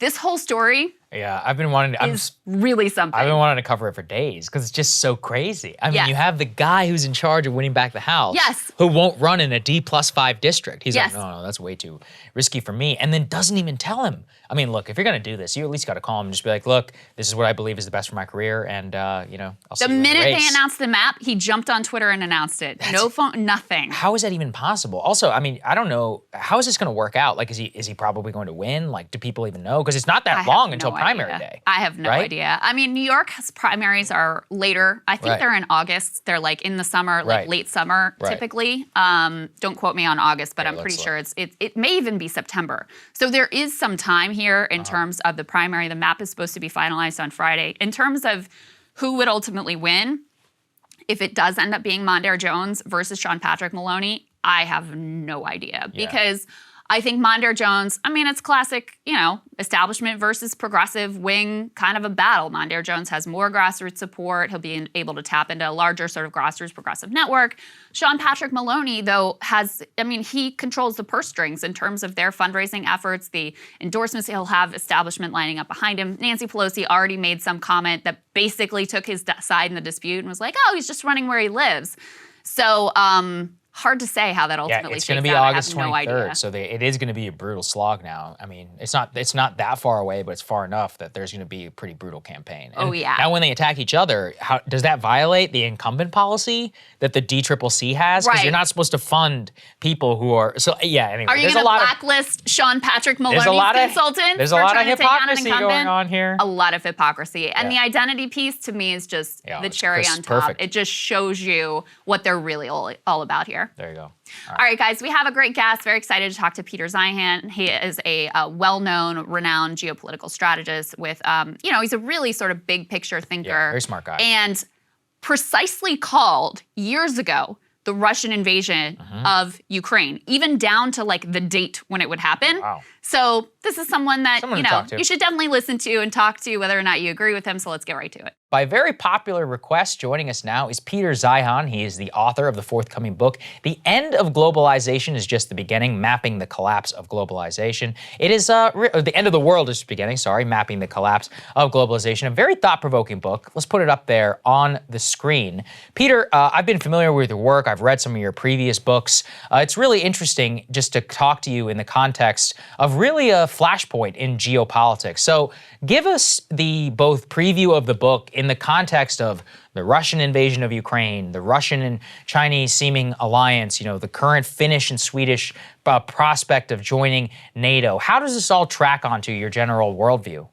This whole story I've been wanting to, is really something. I've been wanting to cover it for days because it's just so crazy. I mean, you have the guy who's in charge of winning back the House who won't run in a D+5 district. He's like, no, that's way too risky for me. And then doesn't even tell him. I mean, look, if you're going to do this, you at least got to call him and just be like, look, this is what I believe is the best for my career. And, I'll see you in the race. The minute they announced the map, he jumped on Twitter and announced it. No phone, nothing. How is that even possible? Also, I mean, I don't know, how is this going to work out? Like, is he probably going to win? Like, do people even know? Because it's not that long until primary day. I have no idea. I mean, New York's primaries are later. I think they're in August. They're like in the summer, like late summer, typically. Don't quote me on August, but I'm pretty sure it may even be September. So there is some time here in terms of the primary. The map is supposed to be finalized on Friday. In terms of who would ultimately win, if it does end up being Mondaire Jones versus Sean Patrick Maloney, I have no idea. Because I think Mondaire Jones, I mean, it's classic, establishment versus progressive wing kind of a battle. Mondaire Jones has more grassroots support. He'll be able to tap into a larger sort of grassroots progressive network. Sean Patrick Maloney, though, he controls the purse strings in terms of their fundraising efforts, the endorsements. He'll have establishment lining up behind him. Nancy Pelosi already made some comment that basically took his side in the dispute and was like, oh, he's just running where he lives. So, hard to say how that ultimately it's going to be August 23rd, so it is going to be a brutal slog now. I mean, it's not that far away, but it's far enough that there's going to be a pretty brutal campaign. And now when they attack each other, does that violate the incumbent policy that the DCCC has? Because you're not supposed to fund people who are, anyway. Are you going to blacklist Sean Patrick Maloney's consultant? There's a lot of hypocrisy going on here. A lot of hypocrisy. And the identity piece to me is just the cherry on top. Perfect. It just shows you what they're really all about here. There you go. All right, guys, we have a great guest. Very excited to talk to Peter Zeihan. He is a well-known, renowned geopolitical strategist with, he's a really sort of big picture thinker. Yeah, very smart guy. And precisely called years ago the Russian invasion of Ukraine, even down to like the date when it would happen. Wow. So this is someone that, you should definitely listen to and talk to whether or not you agree with him. So let's get right to it. By very popular request, joining us now is Peter Zeihan. He is the author of the forthcoming book, The End of Globalization is Just the Beginning, Mapping the Collapse of Globalization. It is, The End of the World is Just Beginning, Mapping the Collapse of Globalization. A very thought-provoking book. Let's put it up there on the screen. Peter, I've been familiar with your work. I've read some of your previous books. It's really interesting just to talk to you in the context of really a flashpoint in geopolitics. So give us the both preview of the book in the context of the Russian invasion of Ukraine, the Russian and Chinese seeming alliance, the current Finnish and Swedish prospect of joining NATO. How does this all track onto your general worldview?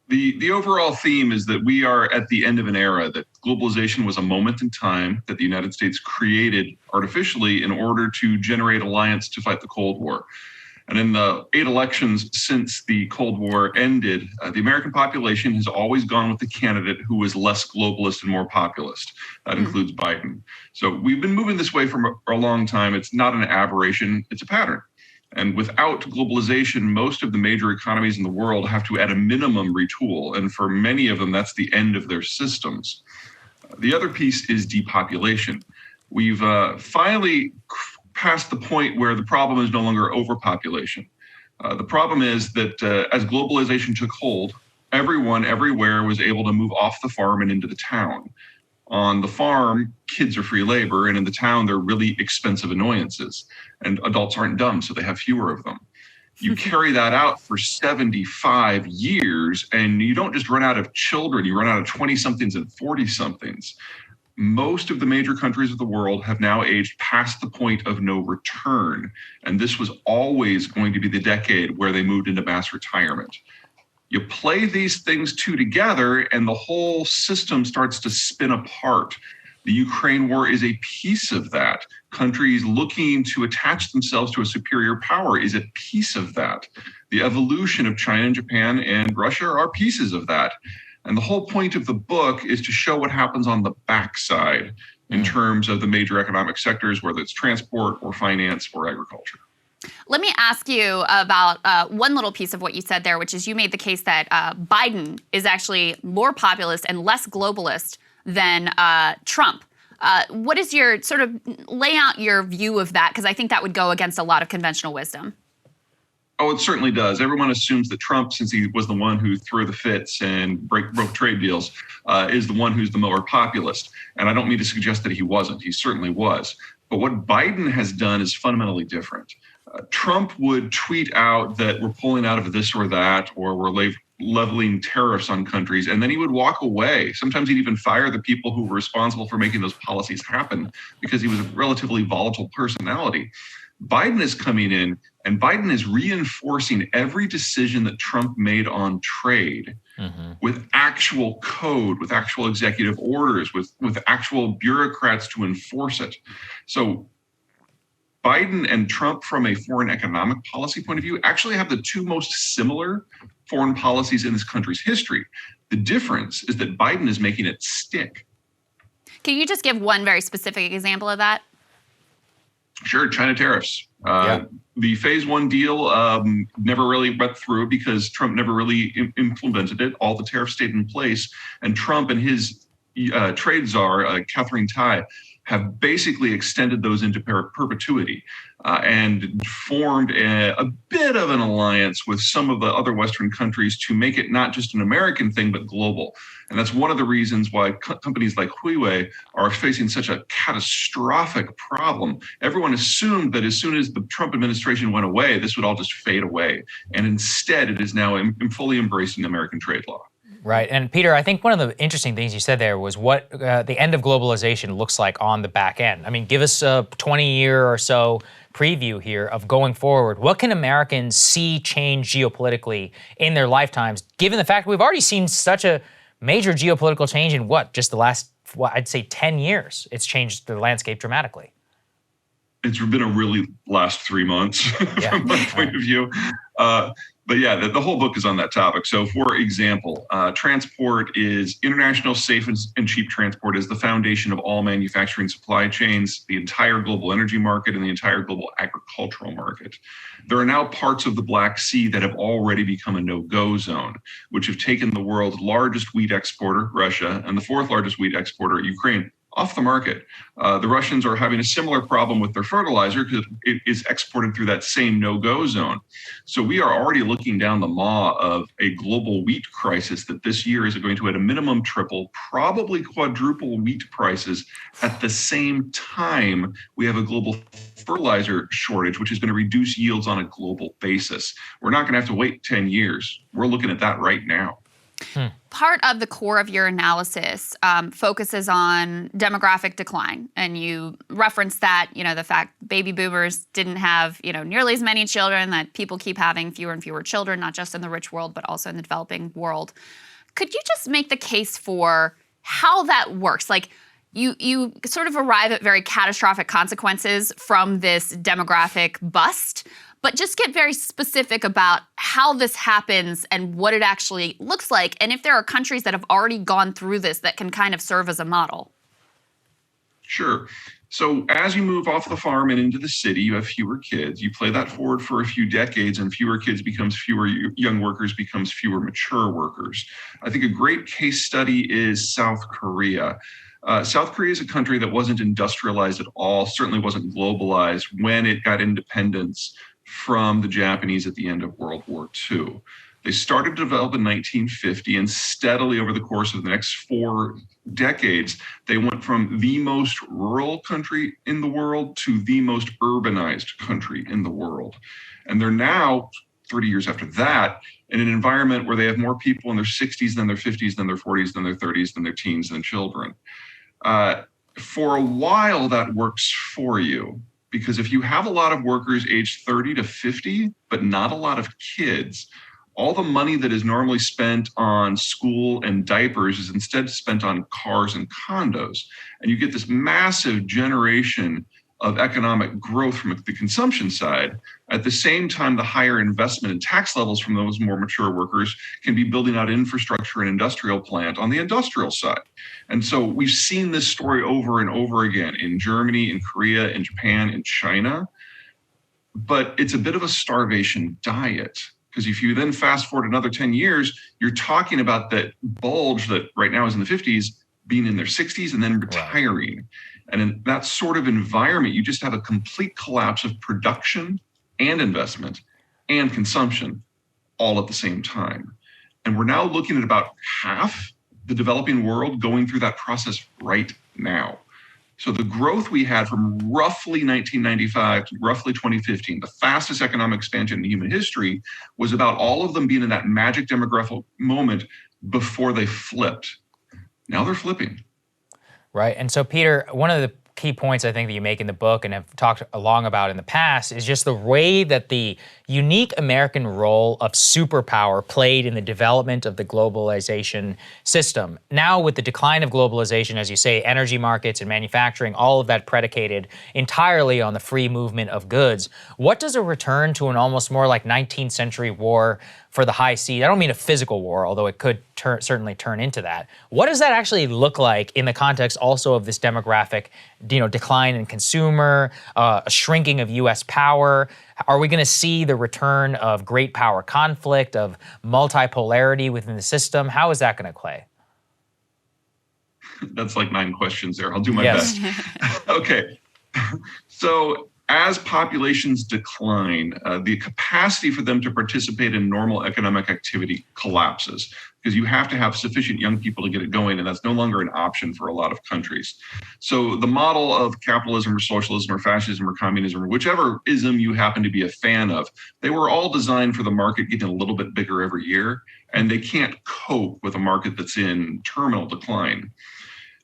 The overall theme is that we are at the end of an era, that globalization was a moment in time that the United States created artificially in order to generate alliance to fight the Cold War. And in the 8 elections since the Cold War ended, the American population has always gone with the candidate who was less globalist and more populist. That includes Biden. So we've been moving this way for a long time. It's not an aberration, it's a pattern. And without globalization, most of the major economies in the world have to, at a minimum, retool. And for many of them, that's the end of their systems. The other piece is depopulation. We've finally past the point where the problem is no longer overpopulation. The problem is that as globalization took hold, everyone everywhere was able to move off the farm and into the town. On the farm, kids are free labor, and in the town, they're really expensive annoyances. And adults aren't dumb, so they have fewer of them. You carry that out for 75 years, and you don't just run out of children, you run out of 20-somethings and 40-somethings. Most of the major countries of the world have now aged past the point of no return. And this was always going to be the decade where they moved into mass retirement. You play these things two together and the whole system starts to spin apart. The Ukraine war is a piece of that. Countries looking to attach themselves to a superior power is a piece of that. The evolution of China and Japan and Russia are pieces of that. And the whole point of the book is to show what happens on the backside in terms of the major economic sectors, whether it's transport or finance or agriculture. Let me ask you about one little piece of what you said there, which is you made the case that Biden is actually more populist and less globalist than Trump. What is your lay out your view of that? Because I think that would go against a lot of conventional wisdom. Oh, it certainly does. Everyone assumes that Trump, since he was the one who threw the fits and broke trade deals, is the one who's the more populist. And I don't mean to suggest that he wasn't. He certainly was. But what Biden has done is fundamentally different. Trump would tweet out that we're pulling out of this or that, or we're leveling tariffs on countries, and then he would walk away. Sometimes he'd even fire the people who were responsible for making those policies happen because he was a relatively volatile personality. Biden is coming in, and Biden is reinforcing every decision that Trump made on trade with actual code, with actual executive orders, with actual bureaucrats to enforce it. So Biden and Trump, from a foreign economic policy point of view, actually have the two most similar foreign policies in this country's history. The difference is that Biden is making it stick. Can you just give one very specific example of that? Sure, China tariffs. The phase 1 deal never really went through because Trump never really implemented it. All the tariffs stayed in place. And Trump and his trade czar, Catherine Tai, have basically extended those into perpetuity and formed a bit of an alliance with some of the other Western countries to make it not just an American thing, but global. And that's one of the reasons why companies like Huawei are facing such a catastrophic problem. Everyone assumed that as soon as the Trump administration went away, this would all just fade away. And instead, it is now fully embracing American trade law. Right. And Peter, I think one of the interesting things you said there was what the end of globalization looks like on the back end. I mean, give us a 20-year or so preview here of going forward. What can Americans see change geopolitically in their lifetimes, given the fact we've already seen such a major geopolitical change in just the last, I'd say 10 years. It's changed the landscape dramatically. It's been a really last 3 months from my point of view. But yeah, the whole book is on that topic. So for example, transport is international, safe and cheap transport is the foundation of all manufacturing supply chains, the entire global energy market, and the entire global agricultural market. There are now parts of the Black Sea that have already become a no-go zone, which have taken the world's largest wheat exporter, Russia, and the fourth largest wheat exporter, Ukraine, off the market. The Russians are having a similar problem with their fertilizer because it is exported through that same no-go zone. So we are already looking down the maw of a global wheat crisis that this year is going to at a minimum triple, probably quadruple wheat prices. At the same time, we have a global fertilizer shortage, which is going to reduce yields on a global basis. We're not going to have to wait 10 years. We're looking at that right now. Part of the core of your analysis focuses on demographic decline, and you reference that, the fact baby boomers didn't have, nearly as many children, that people keep having fewer and fewer children, not just in the rich world, but also in the developing world. Could you just make the case for how that works? Like, you sort of arrive at very catastrophic consequences from this demographic bust, but just get very specific about how this happens and what it actually looks like, and if there are countries that have already gone through this that can kind of serve as a model. Sure. So as you move off the farm and into the city, you have fewer kids. You play that forward for a few decades, and fewer kids becomes fewer young workers, becomes fewer mature workers. I think a great case study is South Korea. South Korea is a country that wasn't industrialized at all, certainly wasn't globalized when it got independence from the Japanese at the end of World War II. They started to develop in 1950, and steadily over the course of the next 4 decades, they went from the most rural country in the world to the most urbanized country in the world. And they're now, 30 years after that, in an environment where they have more people in their 60s than their 50s, than their 40s, than their 30s, than their teens, than children. For a while, that works for you. Because if you have a lot of workers aged 30 to 50, but not a lot of kids, all the money that is normally spent on school and diapers is instead spent on cars and condos. And you get this massive generation of economic growth from the consumption side. At the same time, the higher investment and tax levels from those more mature workers can be building out infrastructure and industrial plant on the industrial side. And so we've seen this story over and over again in Germany, in Korea, in Japan, in China. But it's a bit of a starvation diet, because if you then fast forward another 10 years, you're talking about that bulge that right now is in the 50s being in their 60s and then retiring. And in that sort of environment, you just have a complete collapse of production and investment and consumption all at the same time. And we're now looking at about half the developing world going through that process right now. So the growth we had from roughly 1995 to roughly 2015, the fastest economic expansion in human history, was about all of them being in that magic demographic moment before they flipped. Now they're flipping. Right. And so, Peter, one of the key points I think that you make in the book and have talked along about in the past is just the way that the unique American role of superpower played in the development of the globalization system. Now, with the decline of globalization, as you say, energy markets and manufacturing, all of that predicated entirely on the free movement of goods, what does a return to an almost more like 19th century war for the high seas? I don't mean a physical war, although it could certainly turn into that. What does that actually look like in the context also of this demographic, decline in consumer, a shrinking of U.S. power? Are we going to see the return of great power conflict, of multipolarity within the system? How is that going to play? That's like 9 questions there. I'll do my best. Okay. So as populations decline, the capacity for them to participate in normal economic activity collapses, because you have to have sufficient young people to get it going, and that's no longer an option for a lot of countries. So the model of capitalism or socialism or fascism or communism or whichever ism you happen to be a fan of, they were all designed for the market getting a little bit bigger every year, and they can't cope with a market that's in terminal decline.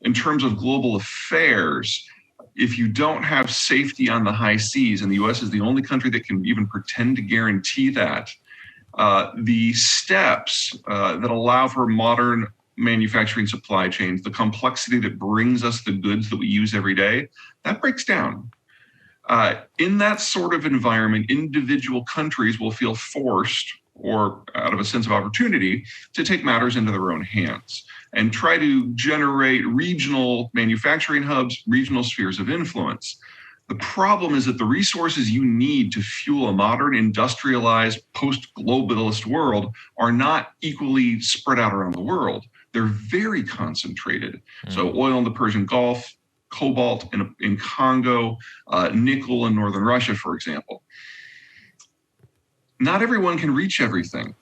In terms of global affairs, if you don't have safety on the high seas, and the US is the only country that can even pretend to guarantee that, the steps that allow for modern manufacturing supply chains, the complexity that brings us the goods that we use every day, that breaks down. In that sort of environment, individual countries will feel forced, or out of a sense of opportunity to take matters into their own hands and try to generate regional manufacturing hubs, regional spheres of influence. The problem is that the resources you need to fuel a modern, industrialized, post-globalist world are not equally spread out around the world. They're very concentrated. So oil in the Persian Gulf, cobalt in Congo, nickel in northern Russia, for example. Not everyone can reach everything.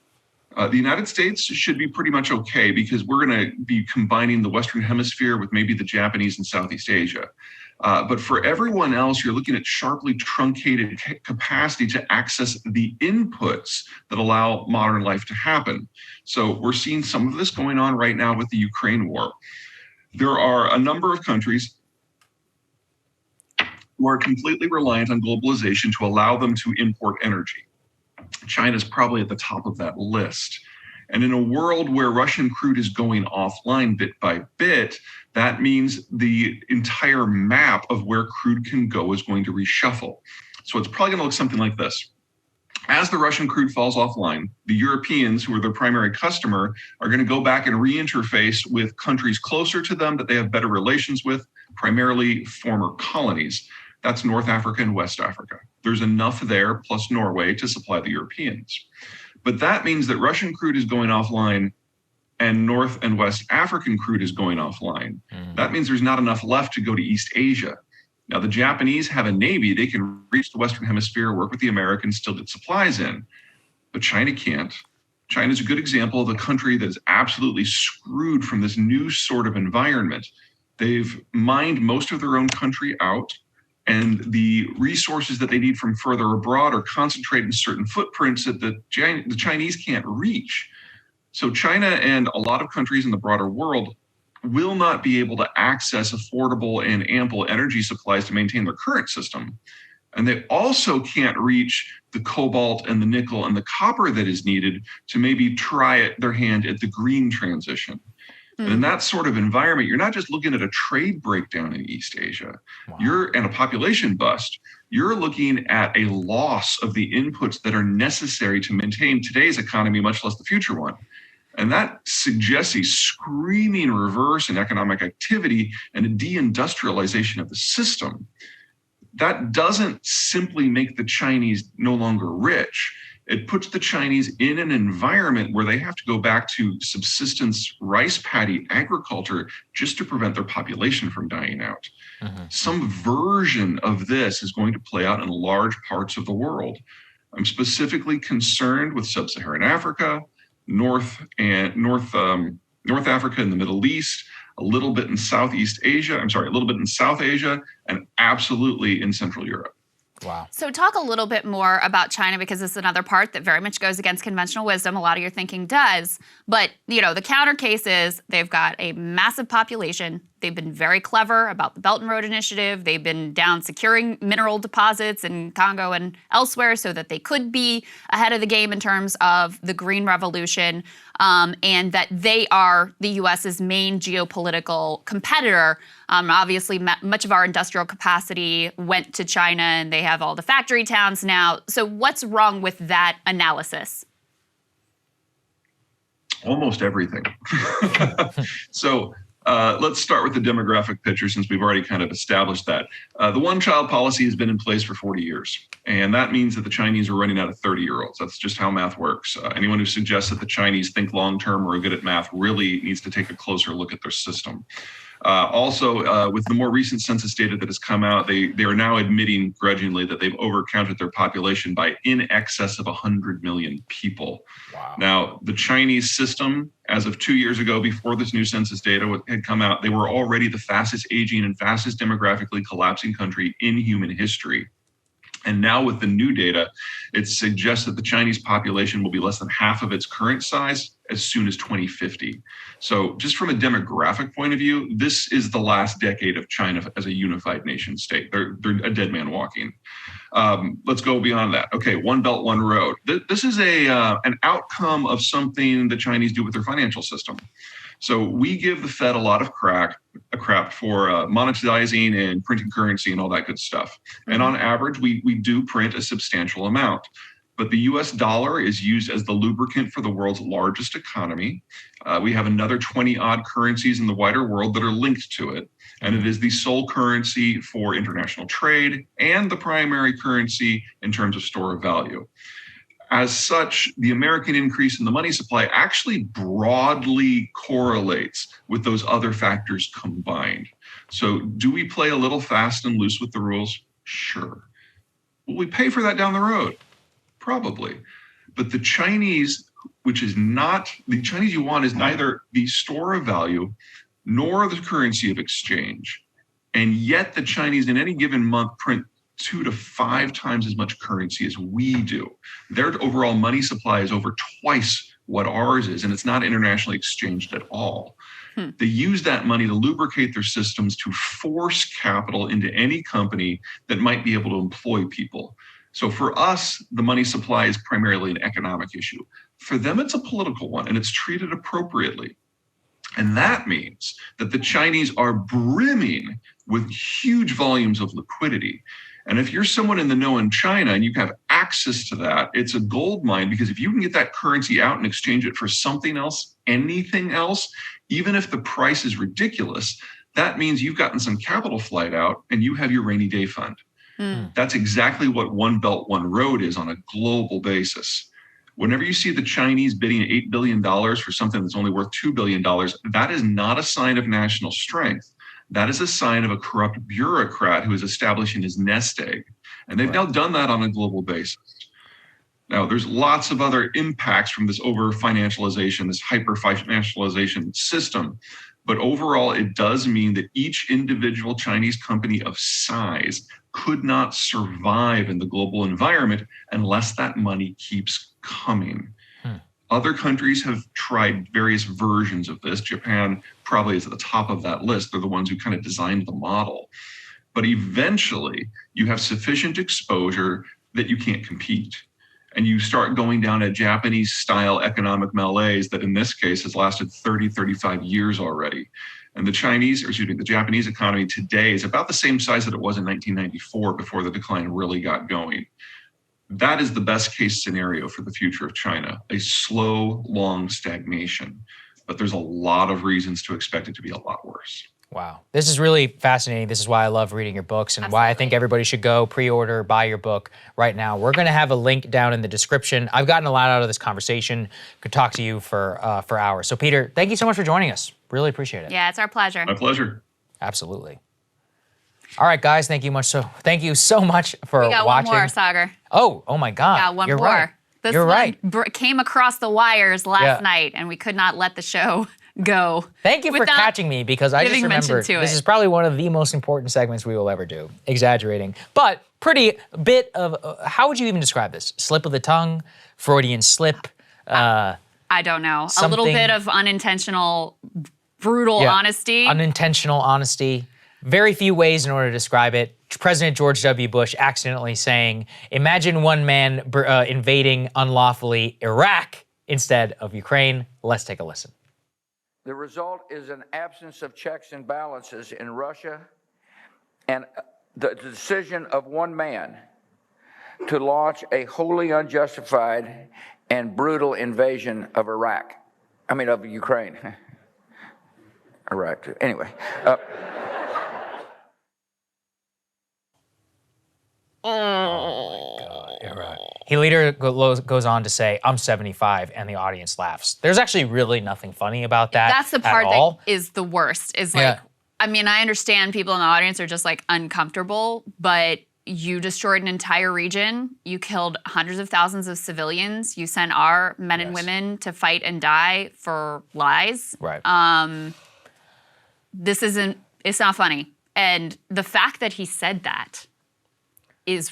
The United States should be pretty much okay because we're going to be combining the Western Hemisphere with maybe the Japanese and Southeast Asia. But for everyone else, you're looking at sharply truncated capacity to access the inputs that allow modern life to happen. So we're seeing some of this going on right now with the Ukraine war. There are a number of countries who are completely reliant on globalization to allow them to import energy. China's probably at the top of that list. And in a world where Russian crude is going offline bit by bit, that means the entire map of where crude can go is going to reshuffle. So it's probably going to look something like this. As the Russian crude falls offline, the Europeans, who are their primary customer, are going to go back and re-interface with countries closer to them that they have better relations with, primarily former colonies. That's North Africa and West Africa. There's enough there, plus Norway, to supply the Europeans. But that means that Russian crude is going offline and North and West African crude is going offline. That means there's not enough left to go to East Asia. Now, the Japanese have a navy. They can reach the Western Hemisphere, work with the Americans, still get supplies in. But China can't. China is a good example of a country that is absolutely screwed from this new sort of environment. They've mined most of their own country out, and the resources that they need from further abroad are concentrated in certain footprints that the Chinese can't reach. So China and a lot of countries in the broader world will not be able to access affordable and ample energy supplies to maintain their current system. And they also can't reach the cobalt and the nickel and the copper that is needed to maybe try their hand at the green transition. And in that sort of environment, you're not just looking at a trade breakdown in East Asia, and a population bust. You're looking at a loss of the inputs that are necessary to maintain today's economy, much less the future one. And that suggests a screaming reverse in economic activity and a deindustrialization of the system. That doesn't simply make the Chinese no longer rich. It puts the Chinese in an environment where they have to go back to subsistence rice paddy agriculture just to prevent their population from dying out. Some version of this is going to play out in large parts of the world. I'm specifically concerned with sub-Saharan Africa, North Africa and the Middle East, a little bit in South Asia, and absolutely in Central Europe. Wow. So talk a little bit more about China, because this is another part that very much goes against conventional wisdom. A lot of your thinking does. But, the counter case is they've got a massive population. They've been very clever about the Belt and Road Initiative. They've been down securing mineral deposits in Congo and elsewhere so that they could be ahead of the game in terms of the Green Revolution, and that they are the U.S.'s main geopolitical competitor. Obviously, much of our industrial capacity went to China, and they have all the factory towns now. So what's wrong with that analysis? Almost everything. So let's start with the demographic picture, since we've already kind of established that. The one-child policy has been in place for 40 years, and that means that the Chinese are running out of 30-year-olds. That's just how math works. Anyone who suggests that the Chinese think long-term or are good at math really needs to take a closer look at their system. Also, with the more recent census data that has come out, they are now admitting grudgingly that they've overcounted their population by in excess of 100 million people. Wow. Now, the Chinese system, as of 2 years ago, before this new census data had come out, they were already the fastest aging and fastest demographically collapsing country in human history. And now with the new data, it suggests that the Chinese population will be less than half of its current size as soon as 2050. So just from a demographic point of view, this is the last decade of China as a unified nation state. They're a dead man walking. Let's go beyond that. Okay, One Belt, One Road. This is an outcome of something the Chinese do with their financial system. So we give the Fed a lot of crap for monetizing and printing currency and all that good stuff. And on average, we do print a substantial amount. but the US dollar is used as the lubricant for the world's largest economy. We have another 20 odd currencies in the wider world that are linked to it. And it is the sole currency for international trade and the primary currency in terms of store of value. As such, the American increase in the money supply actually broadly correlates with those other factors combined. So do we play a little fast and loose with the rules? Sure. Will we pay for that down the road? Probably. But the Chinese, the Chinese yuan is neither the store of value nor the currency of exchange. And yet the Chinese in any given month print 2 to 5 times as much currency as we do. Their overall money supply is over twice what ours is, and it's not internationally exchanged at all. They use that money to lubricate their systems to force capital into any company that might be able to employ people. So for us, the money supply is primarily an economic issue. For them, it's a political one, and it's treated appropriately. And that means that the Chinese are brimming with huge volumes of liquidity. And if you're someone in the know in China and you have access to that, it's a gold mine, because if you can get that currency out and exchange it for something else, anything else, even if the price is ridiculous, that means you've gotten some capital flight out and you have your rainy day fund. That's exactly what One Belt, One Road is on a global basis. Whenever you see the Chinese bidding $8 billion for something that's only worth $2 billion, that is not a sign of national strength. That is a sign of a corrupt bureaucrat who is establishing his nest egg. And they've now done that on a global basis. Now, there's lots of other impacts from this over-financialization, this hyper-financialization system. But overall, it does mean that each individual Chinese company of size could not survive in the global environment unless that money keeps coming. Other countries have tried various versions of this. Japan probably is at the top of that list. They're the ones who kind of designed the model. But eventually, you have sufficient exposure that you can't compete. And you start going down a Japanese-style economic malaise that in this case has lasted 30, 35 years already. And the Japanese economy today is about the same size that it was in 1994 before the decline really got going. That is the best case scenario for the future of China, a slow, long stagnation. But there's a lot of reasons to expect it to be a lot worse. Wow. This is really fascinating. This is why I love reading your books and why I think everybody should go pre-order, buy your book right now. We're going to have a link down in the description. I've gotten a lot out of this conversation. Could talk to you for hours. So Peter, thank you so much for joining us. Really appreciate it. Yeah, it's our pleasure. My pleasure. Absolutely. All right, guys, thank you so much for watching. We got one more, Saagar. Oh my God. Yeah, one You're more. Right. This You're one right. Came across the wires last night, and we could not let the show go. Thank you for catching me, because I just remembered this is probably one of the most important segments we will ever do. Exaggerating, but pretty bit of, how would you even describe this? Slip of the tongue, Freudian slip? I don't know. A little bit of unintentional, brutal honesty. Unintentional honesty. Very few ways in order to describe it. President George W. Bush accidentally saying, imagine one man invading unlawfully Iraq instead of Ukraine. Let's take a listen. The result is an absence of checks and balances in Russia and the decision of one man to launch a wholly unjustified and brutal invasion of of Ukraine. Iraq, too. Anyway. He later goes on to say, I'm 75, and the audience laughs. There's actually really nothing funny about that. That's the part that is the worst, is like, I mean, I understand people in the audience are just like uncomfortable, but you destroyed an entire region. You killed hundreds of thousands of civilians. You sent our men and women to fight and die for lies. Right. It's not funny. And the fact that he said that is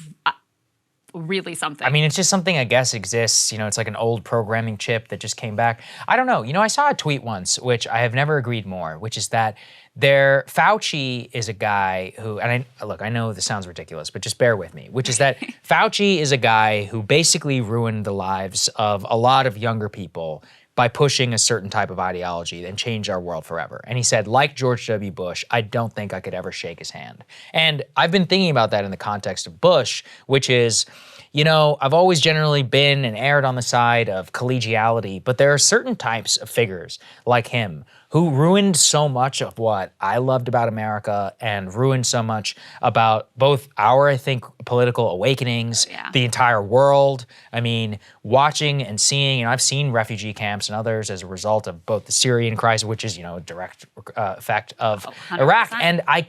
really something. I mean, it's just something I guess exists. You know, it's like an old programming chip that just came back. I don't know. You know, I saw a tweet once, which I have never agreed more, which is that Fauci is a guy who, and I know this sounds ridiculous, but just bear with me, which is that Fauci is a guy who basically ruined the lives of a lot of younger people by pushing a certain type of ideology and change our world forever. And he said, like George W. Bush, I don't think I could ever shake his hand. And I've been thinking about that in the context of Bush, which is, you know, I've always generally been and erred on the side of collegiality, but there are certain types of figures like him who ruined so much of what I loved about America and ruined so much about both our, I think, political awakenings, the entire world. I mean, watching and seeing, you know, I've seen refugee camps and others as a result of both the Syrian crisis, which is, you know, a direct effect of Iraq. And I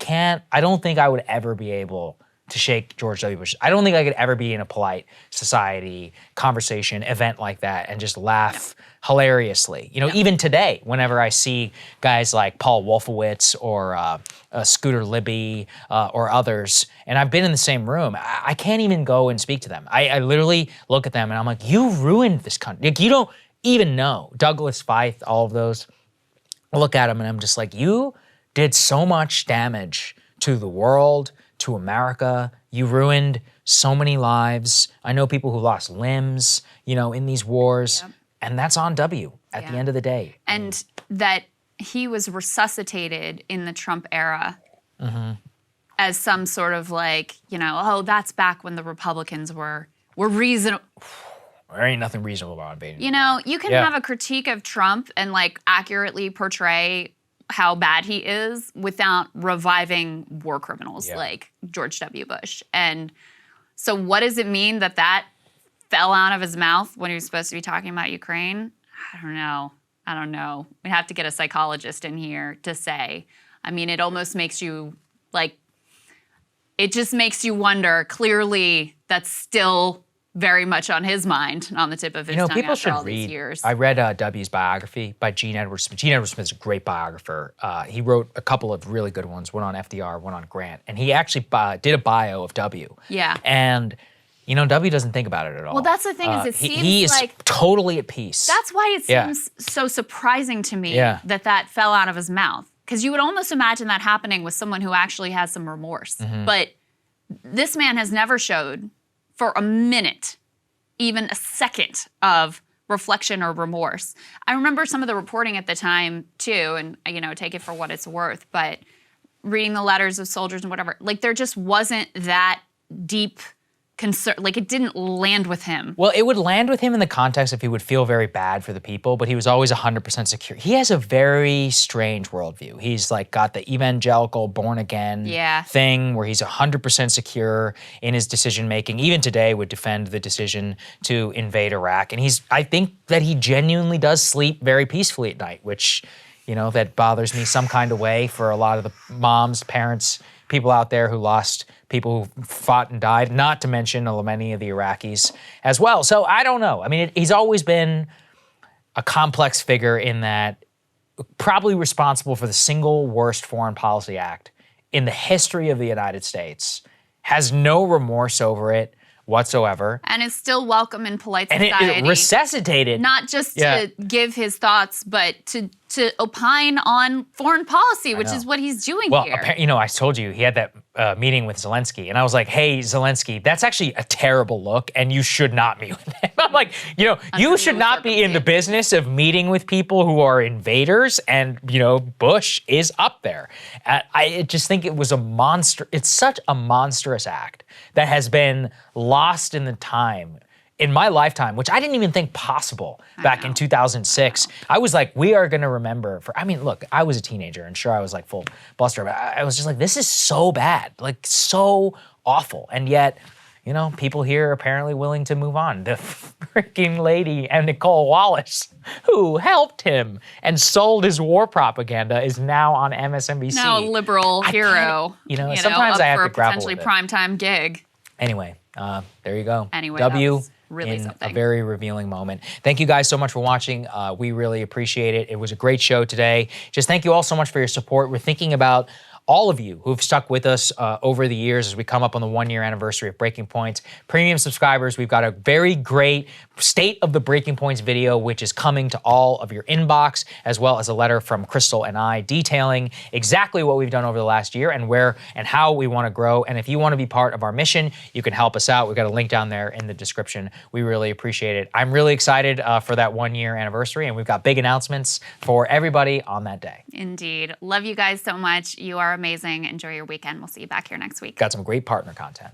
don't think I would ever be able to shake George W. Bush. I don't think I could ever be in a polite society, conversation, event like that and just laugh hilariously. You know, even today, whenever I see guys like Paul Wolfowitz or Scooter Libby or others, and I've been in the same room, I can't even go and speak to them. I literally look at them and I'm like, you ruined this country. Like, you don't even know. Douglas Feith, all of those. I look at them and I'm just like, you did so much damage to the world, to America. You ruined so many lives. I know people who lost limbs, you know, in these wars. And that's on W at the end of the day. And that he was resuscitated in the Trump era as some sort of like, you know, oh, that's back when the Republicans were reasonable. There ain't nothing reasonable about invading. You know, you can have a critique of Trump and like accurately portray how bad he is without reviving war criminals like George W. Bush. And so what does it mean that that fell out of his mouth when he was supposed to be talking about Ukraine? I don't know. We have to get a psychologist in here to say. I mean, it almost makes you like, it just makes you wonder. Clearly, that's still very much on his mind, on the tip of his tongue people after should all read. these years. I read W's biography by Gene Edward Smith. Gene Edward Smith is a great biographer. He wrote a couple of really good ones, one on FDR, one on Grant. And he actually did a bio of W. Yeah. And, you know, W doesn't think about it at all. Well, that's the thing is it seems he is like totally at peace. That's why it seems so surprising to me that fell out of his mouth. Because you would almost imagine that happening with someone who actually has some remorse. But this man has never showed for a minute even a second of reflection or remorse. I remember some of the reporting at the time too, and you know, take it for what it's worth, but reading the letters of soldiers and whatever, like there just wasn't that deep concern, like it didn't land with him. Well, it would land with him in the context if he would feel very bad for the people, but he was always 100% secure. He has a very strange worldview. He's like got the evangelical born again thing where he's 100% secure in his decision making. Even today would defend the decision to invade Iraq. And I think that he genuinely does sleep very peacefully at night, which, you know, that bothers me some kind of way for a lot of the moms, parents, people out there who lost people who fought and died, not to mention many of the Iraqis as well. So I don't know. I mean, he's always been a complex figure in that probably responsible for the single worst foreign policy act in the history of the United States, has no remorse over it whatsoever. And is still welcome in polite society. And it resuscitated. Not just to give his thoughts, but to opine on foreign policy, which is what he's doing here. Well, you know, I told you he had that meeting with Zelensky, and I was like, hey, Zelensky, that's actually a terrible look, and you should not meet with him. I'm like, you know, you should not be in the business of meeting with people who are invaders, and, you know, Bush is up there. I just think it was it's such a monstrous act that has been lost in the time in my lifetime, which I didn't even think possible back in 2006. I was like, we are gonna remember look, I was a teenager and sure I was like full bluster, but I was just like, this is so bad, like so awful. And yet, you know, people here are apparently willing to move on. The freaking lady and Nicole Wallace, who helped him and sold his war propaganda, is now on MSNBC. Now a liberal hero. You know, sometimes I have to grapple potentially with it. primetime gig. Anyway, there you go. Anyway, W really in something. a very revealing moment. Thank you guys so much for watching. We really appreciate it. It was a great show today. Just thank you all so much for your support. We're thinking about all of you who've stuck with us over the years as we come up on the 1-year anniversary of Breaking Points. Premium subscribers, we've got a very great State of the Breaking Points video, which is coming to all of your inbox, as well as a letter from Krystal and I detailing exactly what we've done over the last year and where and how we want to grow. And if you want to be part of our mission, you can help us out. We've got a link down there in the description. We really appreciate it. I'm really excited for that 1-year anniversary, and we've got big announcements for everybody on that day. Indeed. Love you guys so much. You are amazing. Enjoy your weekend. We'll see you back here next week. Got some great partner content.